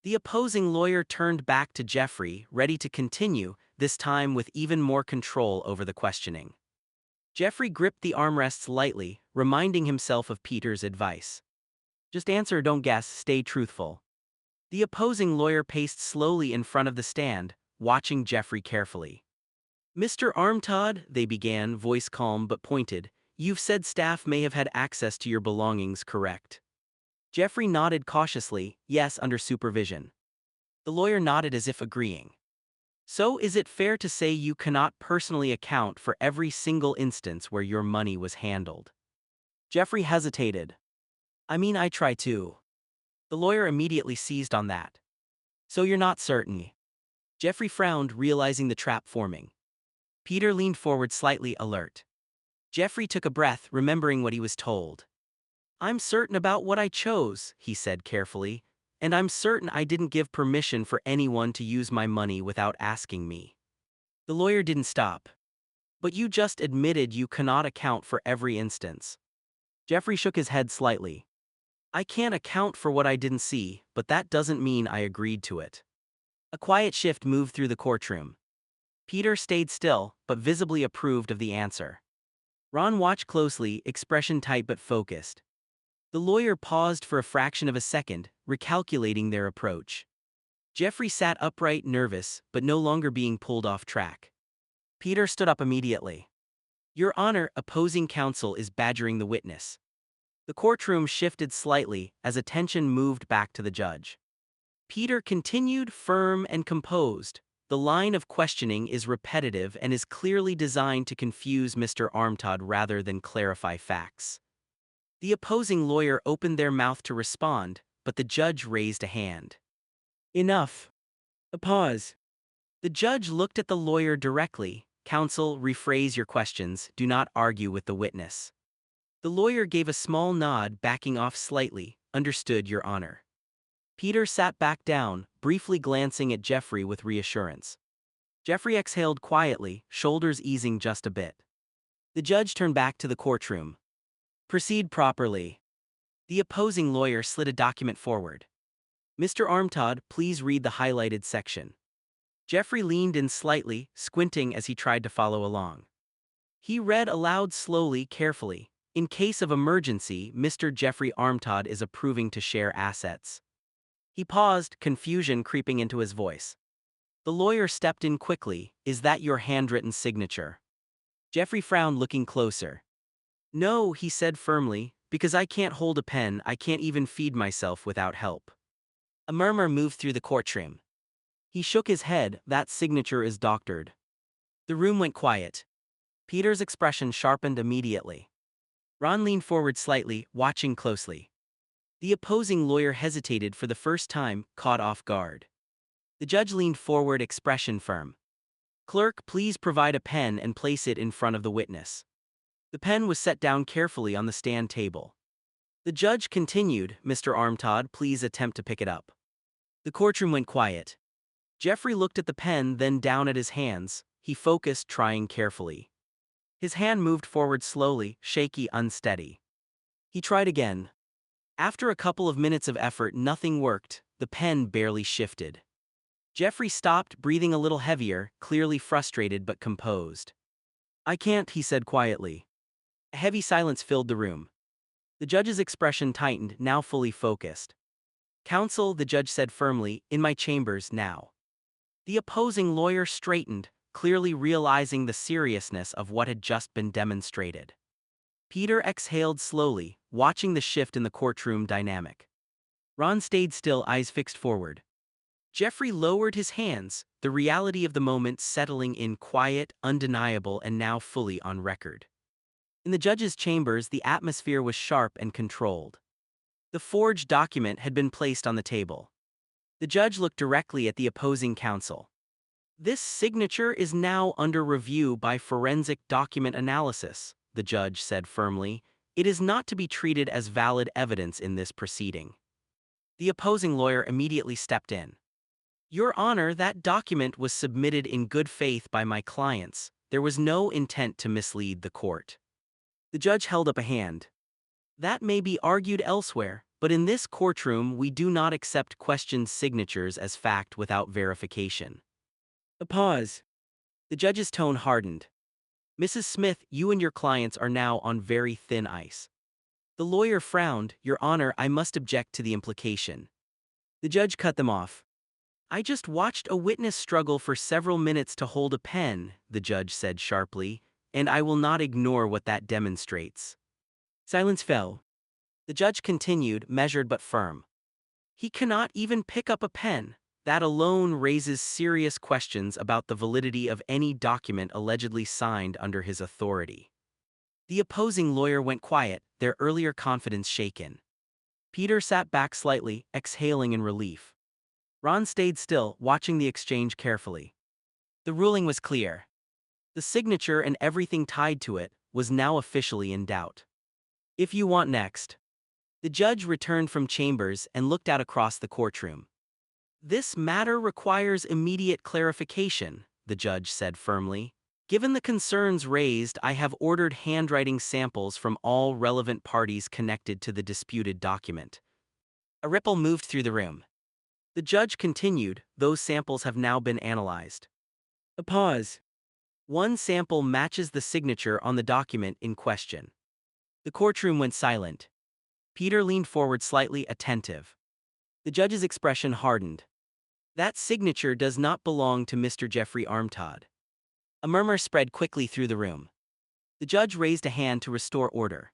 The opposing lawyer turned back to Jeffrey, ready to continue, this time with even more control over the questioning. Jeffrey gripped the armrests lightly, reminding himself of Peter's advice. Just answer, don't guess, stay truthful. The opposing lawyer paced slowly in front of the stand, watching Jeffrey carefully. Mr. Armtad, they began, voice calm but pointed, you've said staff may have had access to your belongings, correct? Jeffrey nodded cautiously, yes, under supervision. The lawyer nodded as if agreeing. So is it fair to say you cannot personally account for every single instance where your money was handled? Jeffrey hesitated. I mean, I try to. The lawyer immediately seized on that. So you're not certain? Jeffrey frowned, realizing the trap forming. Peter leaned forward slightly, alert. Jeffrey took a breath, remembering what he was told. I'm certain about what I chose, he said carefully, and I'm certain I didn't give permission for anyone to use my money without asking me. The lawyer didn't stop. But you just admitted you cannot account for every instance. Jeffrey shook his head slightly. I can't account for what I didn't see, but that doesn't mean I agreed to it. A quiet shift moved through the courtroom. Peter stayed still, but visibly approved of the answer. Ron watched closely, expression tight but focused. The lawyer paused for a fraction of a second, recalculating their approach. Jeffrey sat upright, nervous, but no longer being pulled off track. Peter stood up immediately. Your Honor, opposing counsel is badgering the witness. The courtroom shifted slightly as attention moved back to the judge. Peter continued, firm and composed. The line of questioning is repetitive and is clearly designed to confuse Mr. Armtad rather than clarify facts. The opposing lawyer opened their mouth to respond, but the judge raised a hand. Enough. A pause. The judge looked at the lawyer directly. Counsel, rephrase your questions, do not argue with the witness. The lawyer gave a small nod, backing off slightly. Understood, Your Honor. Peter sat back down, briefly glancing at Jeffrey with reassurance. Jeffrey exhaled quietly, shoulders easing just a bit. The judge turned back to the courtroom. Proceed properly. The opposing lawyer slid a document forward. Mr. Armtad, please read the highlighted section. Jeffrey leaned in slightly, squinting as he tried to follow along. He read aloud slowly, carefully. In case of emergency, Mr. Jeffrey Armtad is approving to share assets. He paused, confusion creeping into his voice. The lawyer stepped in quickly. Is that your handwritten signature? Jeffrey frowned, looking closer. No, he said firmly, because I can't hold a pen, I can't even feed myself without help. A murmur moved through the courtroom. He shook his head. That signature is doctored. The room went quiet. Peter's expression sharpened immediately. Ron leaned forward slightly, watching closely. The opposing lawyer hesitated for the first time, caught off guard. The judge leaned forward, expression firm. Clerk, please provide a pen and place it in front of the witness. The pen was set down carefully on the stand table. The judge continued, Mr. Armtad, please attempt to pick it up. The courtroom went quiet. Jeffrey looked at the pen, then down at his hands. He focused, trying carefully. His hand moved forward slowly, shaky, unsteady. He tried again. After a couple of minutes of effort, nothing worked. The pen barely shifted. Jeffrey stopped, breathing a little heavier, clearly frustrated but composed. I can't, he said quietly. A heavy silence filled the room. The judge's expression tightened, now fully focused. Counsel, the judge said firmly, in my chambers now. The opposing lawyer straightened, clearly realizing the seriousness of what had just been demonstrated. Peter exhaled slowly, watching the shift in the courtroom dynamic. Ron stayed still, eyes fixed forward. Jeffrey lowered his hands, the reality of the moment settling in, quiet, undeniable, and now fully on record. In the judge's chambers, the atmosphere was sharp and controlled. The forged document had been placed on the table. The judge looked directly at the opposing counsel. This signature is now under review by forensic document analysis, the judge said firmly. It is not to be treated as valid evidence in this proceeding. The opposing lawyer immediately stepped in. Your Honor, that document was submitted in good faith by my clients. There was no intent to mislead the court. The judge held up a hand. That may be argued elsewhere, but in this courtroom we do not accept questioned signatures as fact without verification. A pause. The judge's tone hardened. Mrs. Smith, you and your clients are now on very thin ice. The lawyer frowned. Your Honor, I must object to the implication. The judge cut them off. I just watched a witness struggle for several minutes to hold a pen, the judge said sharply, and I will not ignore what that demonstrates. Silence fell. The judge continued, measured but firm. He cannot even pick up a pen. That alone raises serious questions about the validity of any document allegedly signed under his authority. The opposing lawyer went quiet, their earlier confidence shaken. Peter sat back slightly, exhaling in relief. Ron stayed still, watching the exchange carefully. The ruling was clear. The signature and everything tied to it was now officially in doubt. If you want next. The judge returned from chambers and looked out across the courtroom. This matter requires immediate clarification, the judge said firmly. Given the concerns raised, I have ordered handwriting samples from all relevant parties connected to the disputed document. A ripple moved through the room. The judge continued, those samples have now been analyzed. A pause. One sample matches the signature on the document in question. The courtroom went silent. Peter leaned forward slightly, attentive. The judge's expression hardened. That signature does not belong to Mr. Jeffrey Armtod. A murmur spread quickly through the room. The judge raised a hand to restore order.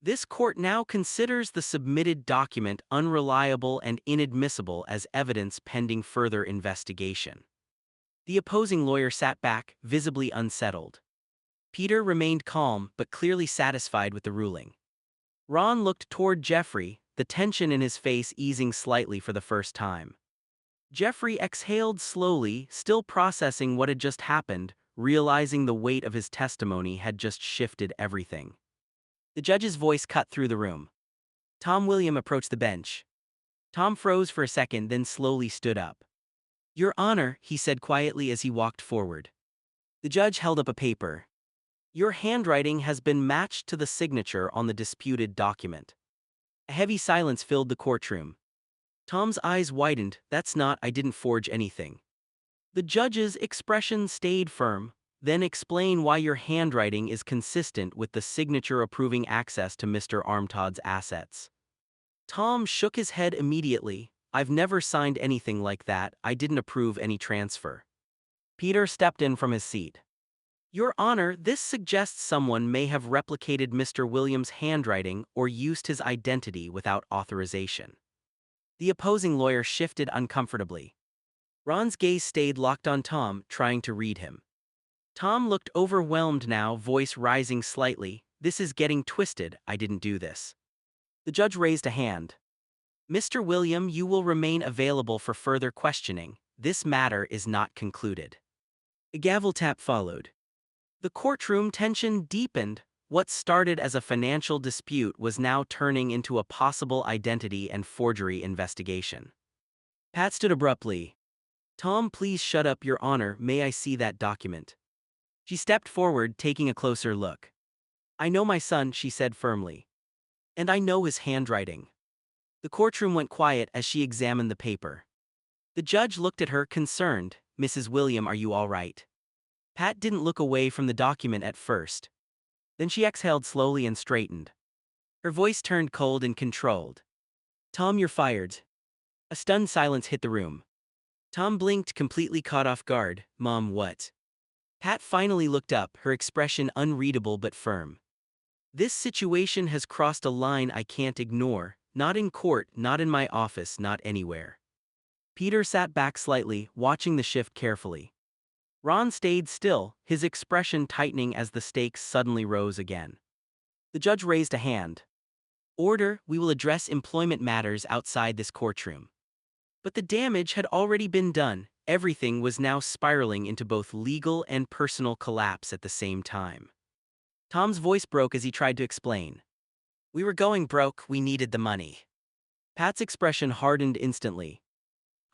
This court now considers the submitted document unreliable and inadmissible as evidence pending further investigation. The opposing lawyer sat back, visibly unsettled. Peter remained calm but clearly satisfied with the ruling. Ron looked toward Jeffrey, the tension in his face easing slightly for the first time. Jeffrey exhaled slowly, still processing what had just happened, realizing the weight of his testimony had just shifted everything. The judge's voice cut through the room. Tom William approached the bench. Tom froze for a second, then slowly stood up. Your Honor, he said quietly as he walked forward. The judge held up a paper. Your handwriting has been matched to the signature on the disputed document. A heavy silence filled the courtroom. Tom's eyes widened. That's not, I didn't forge anything. The judge's expression stayed firm. Then explain why your handwriting is consistent with the signature approving access to Mr. Armtod's assets. Tom shook his head immediately. I've never signed anything like that, I didn't approve any transfer. Peter stepped in from his seat. Your Honor, this suggests someone may have replicated Mr. Williams' handwriting or used his identity without authorization. The opposing lawyer shifted uncomfortably. Ron's gaze stayed locked on Tom, trying to read him. Tom looked overwhelmed now, voice rising slightly. This is getting twisted, I didn't do this. The judge raised a hand. Mr. William, you will remain available for further questioning. This matter is not concluded. A gavel tap followed. The courtroom tension deepened. What started as a financial dispute was now turning into a possible identity and forgery investigation. Pat stood abruptly. Tom, please shut up, Your Honor, may I see that document? She stepped forward, taking a closer look. I know my son, she said firmly. And I know his handwriting. The courtroom went quiet as she examined the paper. The judge looked at her, concerned. Mrs. William, are you all right? Pat didn't look away from the document at first. Then she exhaled slowly and straightened. Her voice turned cold and controlled. Tom, you're fired. A stunned silence hit the room. Tom blinked, completely caught off guard. Mom, what? Pat finally looked up, her expression unreadable but firm. This situation has crossed a line I can't ignore, not in court, not in my office, not anywhere. Peter sat back slightly, watching the shift carefully. Ron stayed still, his expression tightening as the stakes suddenly rose again. The judge raised a hand. Order, we will address employment matters outside this courtroom. But the damage had already been done. Everything was now spiraling into both legal and personal collapse at the same time. Tom's voice broke as he tried to explain. We were going broke, we needed the money. Pat's expression hardened instantly.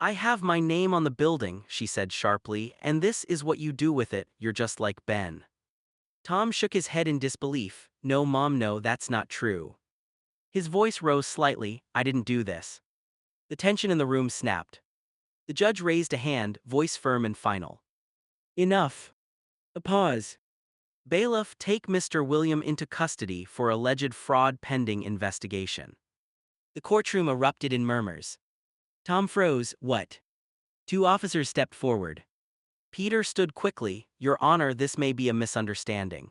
I have my name on the building, she said sharply, and this is what you do with it, you're just like Ben. Tom shook his head in disbelief. No, Mom, no, that's not true. His voice rose slightly. I didn't do this. The tension in the room snapped. The judge raised a hand, voice firm and final. Enough. A pause. Bailiff, take Mr. William into custody for alleged fraud pending investigation. The courtroom erupted in murmurs. Tom froze. What? Two officers stepped forward. Peter stood quickly. Your Honor, this may be a misunderstanding.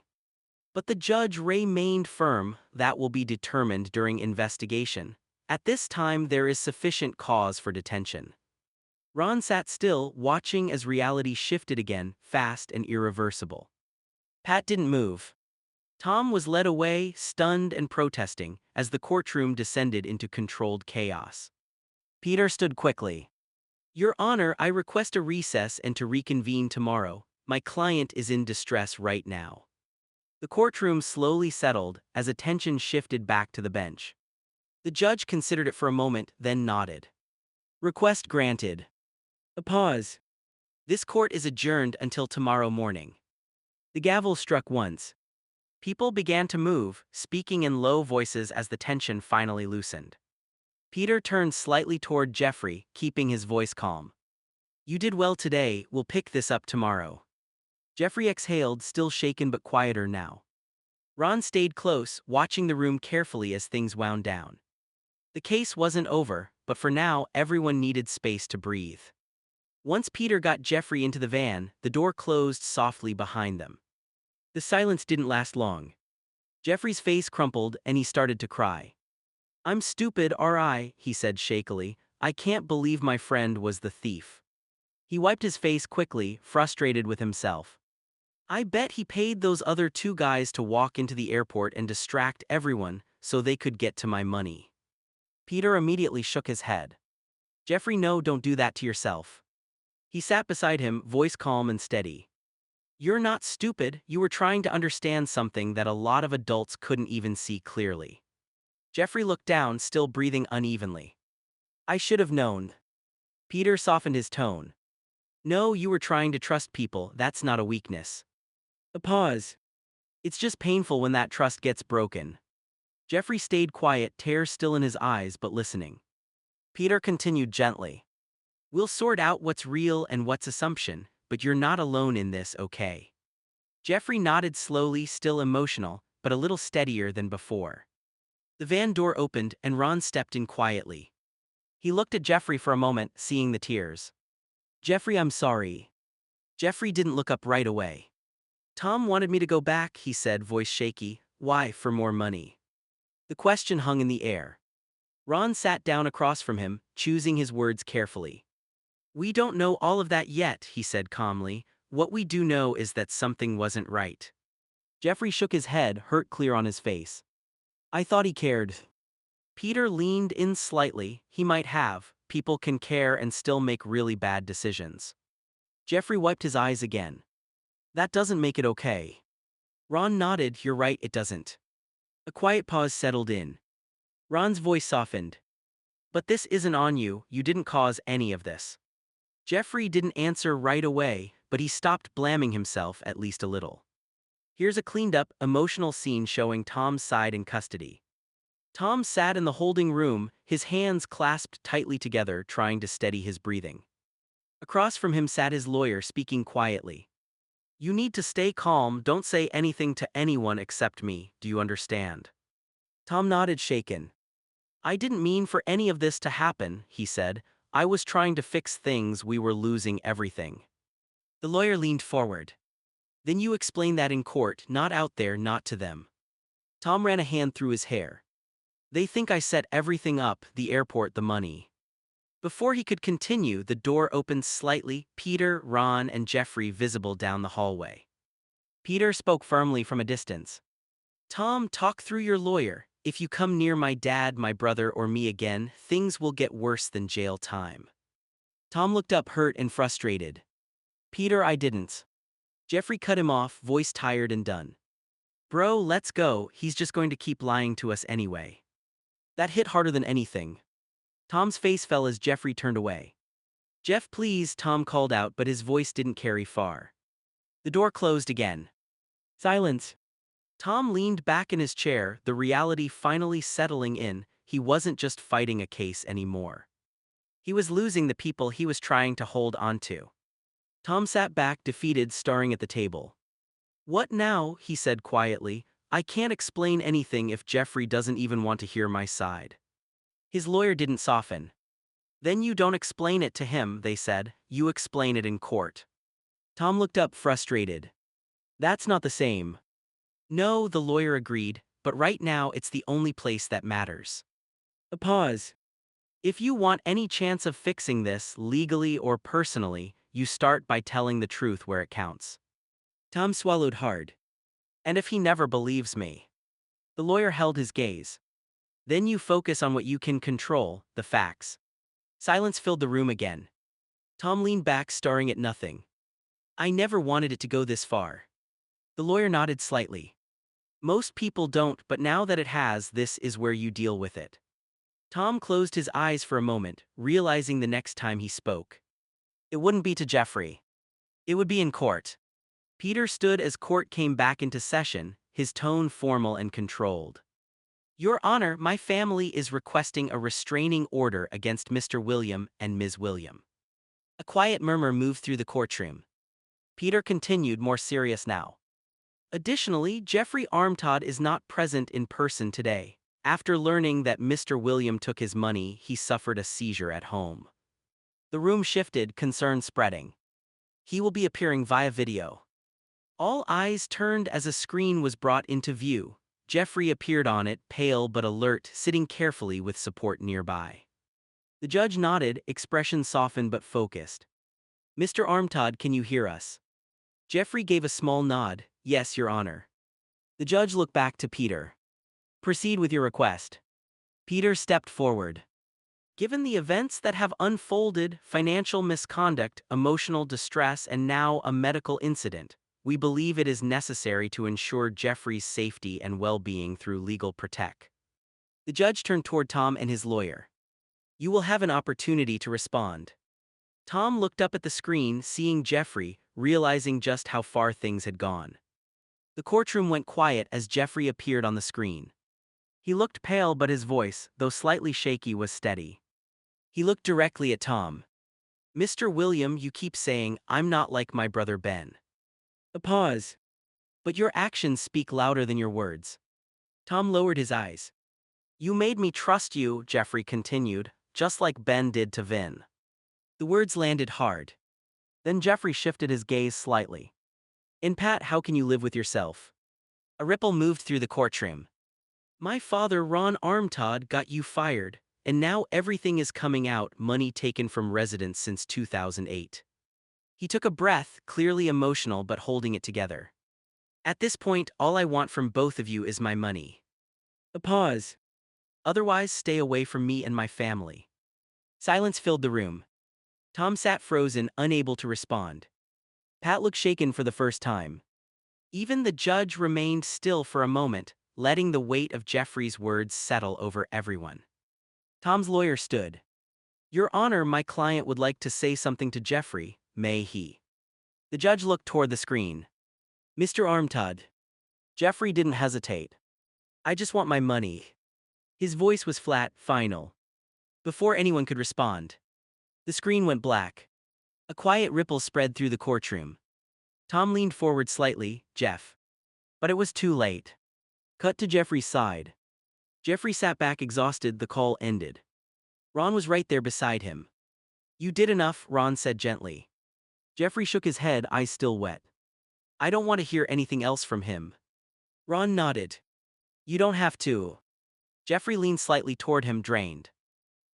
But the judge remained firm. That will be determined during investigation. At this time, there is sufficient cause for detention. Ron sat still, watching as reality shifted again, fast and irreversible. Pat didn't move. Tom was led away, stunned and protesting, as the courtroom descended into controlled chaos. Peter stood quickly. Your Honor, I request a recess and to reconvene tomorrow. My client is in distress right now. The courtroom slowly settled as attention shifted back to the bench. The judge considered it for a moment, then nodded. Request granted. A pause. This court is adjourned until tomorrow morning. The gavel struck once. People began to move, speaking in low voices as the tension finally loosened. Peter turned slightly toward Jeffrey, keeping his voice calm. You did well today, we'll pick this up tomorrow. Jeffrey exhaled, still shaken but quieter now. Ron stayed close, watching the room carefully as things wound down. The case wasn't over, but for now, everyone needed space to breathe. Once Peter got Jeffrey into the van, the door closed softly behind them. The silence didn't last long. Jeffrey's face crumpled and he started to cry. I'm stupid, he said shakily. I can't believe my friend was the thief. He wiped his face quickly, frustrated with himself. I bet he paid those other two guys to walk into the airport and distract everyone so they could get to my money. Peter immediately shook his head. Jeffrey, no, don't do that to yourself. He sat beside him, voice calm and steady. You're not stupid, you were trying to understand something that a lot of adults couldn't even see clearly. Jeffrey looked down, still breathing unevenly. I should have known. Peter softened his tone. No, you were trying to trust people, that's not a weakness. A pause. It's just painful when that trust gets broken. Jeffrey stayed quiet, tears still in his eyes but listening. Peter continued gently. We'll sort out what's real and what's assumption, but you're not alone in this, okay? Jeffrey nodded slowly, still emotional, but a little steadier than before. The van door opened and Ron stepped in quietly. He looked at Jeffrey for a moment, seeing the tears. Jeffrey, I'm sorry. Jeffrey didn't look up right away. Tom wanted me to go back, he said, voice shaky. Why, for more money? The question hung in the air. Ron sat down across from him, choosing his words carefully. We don't know all of that yet, he said calmly. What we do know is that something wasn't right. Jeffrey shook his head, hurt clear on his face. I thought he cared. Peter leaned in slightly. He might have. People can care and still make really bad decisions. Jeffrey wiped his eyes again. That doesn't make it okay. Ron nodded. You're right, it doesn't. A quiet pause settled in. Ron's voice softened. But this isn't on you, you didn't cause any of this. Jeffrey didn't answer right away, but he stopped blaming himself at least a little. Here's a cleaned-up, emotional scene showing Tom's side in custody. Tom sat in the holding room, his hands clasped tightly together, trying to steady his breathing. Across from him sat his lawyer, speaking quietly. You need to stay calm, don't say anything to anyone except me, do you understand? Tom nodded, shaken. I didn't mean for any of this to happen, he said. I was trying to fix things, we were losing everything. The lawyer leaned forward. Then you explain that in court, not out there, not to them. Tom ran a hand through his hair. They think I set everything up, the airport, the money. Before he could continue, the door opened slightly, Peter, Ron, and Jeffrey visible down the hallway. Peter spoke firmly from a distance. Tom, talk through your lawyer. If you come near my dad, my brother, or me again, things will get worse than jail time. Tom looked up, hurt and frustrated. Peter, I didn't. Jeffrey cut him off, voice tired and done. Bro, let's go, he's just going to keep lying to us anyway. That hit harder than anything. Tom's face fell as Jeffrey turned away. Jeff, please, Tom called out, but his voice didn't carry far. The door closed again. Silence. Tom leaned back in his chair, the reality finally settling in. He wasn't just fighting a case anymore. He was losing the people he was trying to hold onto. Tom sat back, defeated, staring at the table. What now? He said quietly. I can't explain anything if Jeffrey doesn't even want to hear my side. His lawyer didn't soften. Then you don't explain it to him, they said. You explain it in court. Tom looked up, frustrated. That's not the same. No, the lawyer agreed, but right now it's the only place that matters. A pause. If you want any chance of fixing this, legally or personally, you start by telling the truth where it counts. Tom swallowed hard. And if he never believes me? The lawyer held his gaze. Then you focus on what you can control, the facts. Silence filled the room again. Tom leaned back, staring at nothing. I never wanted it to go this far. The lawyer nodded slightly. Most people don't, but now that it has, this is where you deal with it. Tom closed his eyes for a moment, realizing the next time he spoke, it wouldn't be to Jeffrey. It would be in court. Peter stood as court came back into session, his tone formal and controlled. Your Honor, my family is requesting a restraining order against Mr. William and Ms. William. A quiet murmur moved through the courtroom. Peter continued, more serious now. Additionally, Jeffrey Armtod is not present in person today. After learning that Mr. William took his money, he suffered a seizure at home. The room shifted, concern spreading. He will be appearing via video. All eyes turned as a screen was brought into view. Jeffrey appeared on it, pale but alert, sitting carefully with support nearby. The judge nodded, expression softened but focused. Mr. Armtod, can you hear us? Jeffrey gave a small nod. Yes, Your Honor. The judge looked back to Peter. Proceed with your request. Peter stepped forward. Given the events that have unfolded, financial misconduct, emotional distress, and now a medical incident, we believe it is necessary to ensure Jeffrey's safety and well-being through legal protect. The judge turned toward Tom and his lawyer. You will have an opportunity to respond. Tom looked up at the screen, seeing Jeffrey, realizing just how far things had gone. The courtroom went quiet as Jeffrey appeared on the screen. He looked pale, but his voice, though slightly shaky, was steady. He looked directly at Tom. Mr. William, you keep saying, I'm not like my brother Ben. A pause. But your actions speak louder than your words. Tom lowered his eyes. You made me trust you, Jeffrey continued, just like Ben did to Vin. The words landed hard. Then Jeffrey shifted his gaze slightly. And Pat, how can you live with yourself? A ripple moved through the courtroom. My father, Ron Armtod, got you fired, and now everything is coming out, money taken from residents since 2008. He took a breath, clearly emotional but holding it together. At this point, all I want from both of you is my money. A pause. Otherwise, stay away from me and my family. Silence filled the room. Tom sat frozen, unable to respond. Pat looked shaken for the first time. Even the judge remained still for a moment, letting the weight of Jeffrey's words settle over everyone. Tom's lawyer stood. Your Honor, my client would like to say something to Jeffrey, may he? The judge looked toward the screen. Mr. Armtod. Jeffrey didn't hesitate. I just want my money. His voice was flat, final. Before anyone could respond, the screen went black. A quiet ripple spread through the courtroom. Tom leaned forward slightly, Jeff. But it was too late. Cut to Jeffrey's side. Jeffrey sat back exhausted, the call ended. Ron was right there beside him. You did enough, Ron said gently. Jeffrey shook his head, eyes still wet. I don't want to hear anything else from him. Ron nodded. You don't have to. Jeffrey leaned slightly toward him, drained.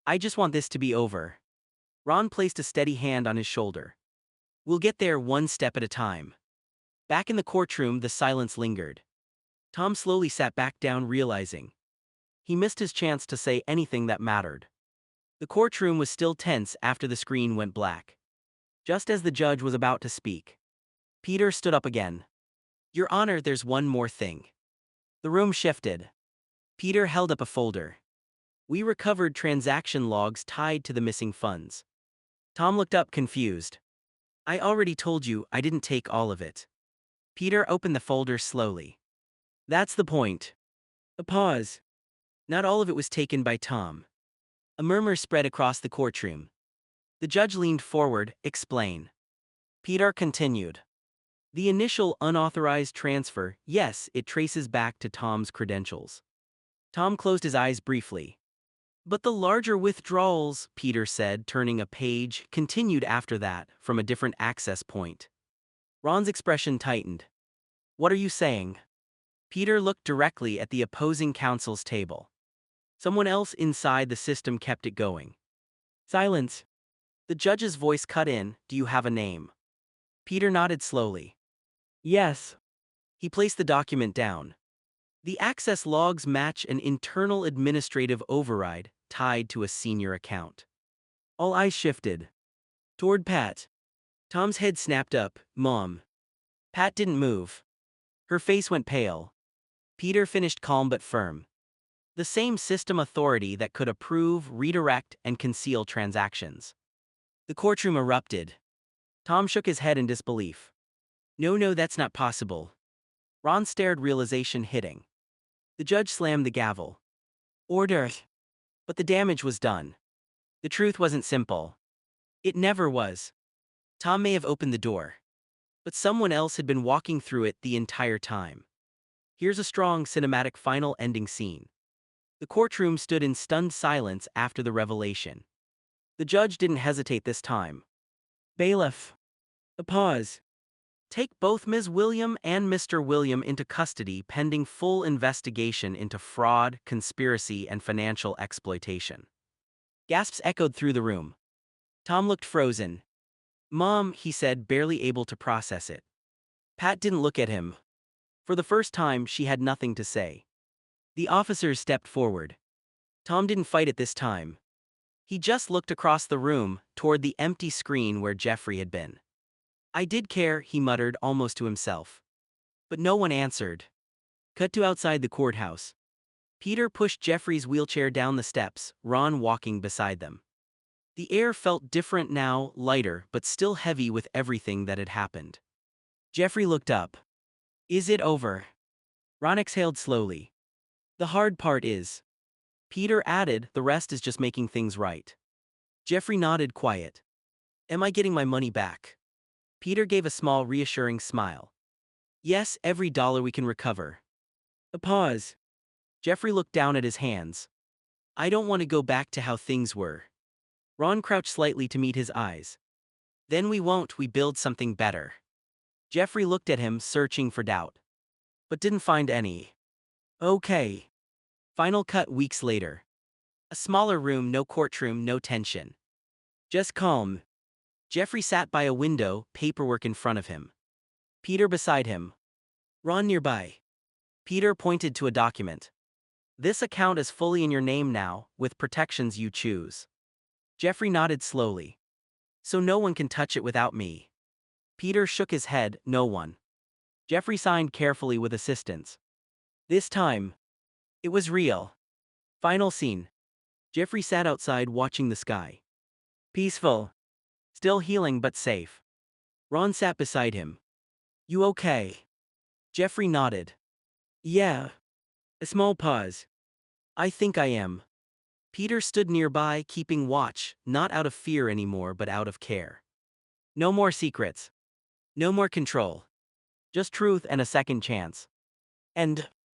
I just want this to be over. Ron placed a steady hand on his shoulder. We'll get there one step at a time. Back in the courtroom, the silence lingered. Tom slowly sat back down, realizing he missed his chance to say anything that mattered. The courtroom was still tense after the screen went black. Just as the judge was about to speak, Peter stood up again. Your Honor, there's one more thing. The room shifted. Peter held up a folder. We recovered transaction logs tied to the missing funds. Tom looked up, confused. I already told you I didn't take all of it. Peter opened the folder slowly. That's the point. A pause. Not all of it was taken by Tom. A murmur spread across the courtroom. The judge leaned forward, explain. Peter continued. The initial unauthorized transfer, yes, it traces back to Tom's credentials. Tom closed his eyes briefly. But the larger withdrawals, Peter said, turning a page, continued after that, from a different access point. Ron's expression tightened. What are you saying? Peter looked directly at the opposing counsel's table. Someone else inside the system kept it going. Silence. The judge's voice cut in, do you have a name? Peter nodded slowly. Yes. He placed the document down. The access logs match an internal administrative override tied to a senior account. All eyes shifted toward Pat. Tom's head snapped up. Mom. Pat didn't move. Her face went pale. Peter finished calm but firm. The same system authority that could approve, redirect, and conceal transactions. The courtroom erupted. Tom shook his head in disbelief. No, that's not possible. Ron stared, realization hitting. The judge slammed the gavel. Order. But the damage was done. The truth wasn't simple. It never was. Tom may have opened the door, but someone else had been walking through it the entire time. Here's a strong cinematic final ending scene. The courtroom stood in stunned silence after the revelation. The judge didn't hesitate this time. Bailiff. A pause. Take both Ms. William and Mr. William into custody pending full investigation into fraud, conspiracy, and financial exploitation. Gasps echoed through the room. Tom looked frozen. Mom, he said, barely able to process it. Pat didn't look at him. For the first time, she had nothing to say. The officers stepped forward. Tom didn't fight it this time. He just looked across the room, toward the empty screen where Jeffrey had been. I did care, he muttered almost to himself. But no one answered. Cut to outside the courthouse. Peter pushed Jeffrey's wheelchair down the steps, Ron walking beside them. The air felt different now, lighter, but still heavy with everything that had happened. Jeffrey looked up. Is it over? Ron exhaled slowly. The hard part is. Peter added, the rest is just making things right. Jeffrey nodded, quiet. Am I getting my money back? Peter gave a small, reassuring smile. Yes, every dollar we can recover. A pause. Jeffrey looked down at his hands. I don't want to go back to how things were. Ron crouched slightly to meet his eyes. Then we won't, we build something better. Jeffrey looked at him, searching for doubt. But didn't find any. Okay. Final cut weeks later. A smaller room, no courtroom, no tension. Just calm. Jeffrey sat by a window, paperwork in front of him. Peter beside him. Ron nearby. Peter pointed to a document. This account is fully in your name now, with protections you choose. Jeffrey nodded slowly. So no one can touch it without me. Peter shook his head, no one. Jeffrey signed carefully with assistance. This time, it was real. Final scene. Jeffrey sat outside watching the sky. Peaceful. Still healing but safe. Ron sat beside him. You okay? Jeffrey nodded. Yeah. A small pause. I think I am. Peter stood nearby, keeping watch, not out of fear anymore but out of care. No more secrets. No more control. Just truth and a second chance. And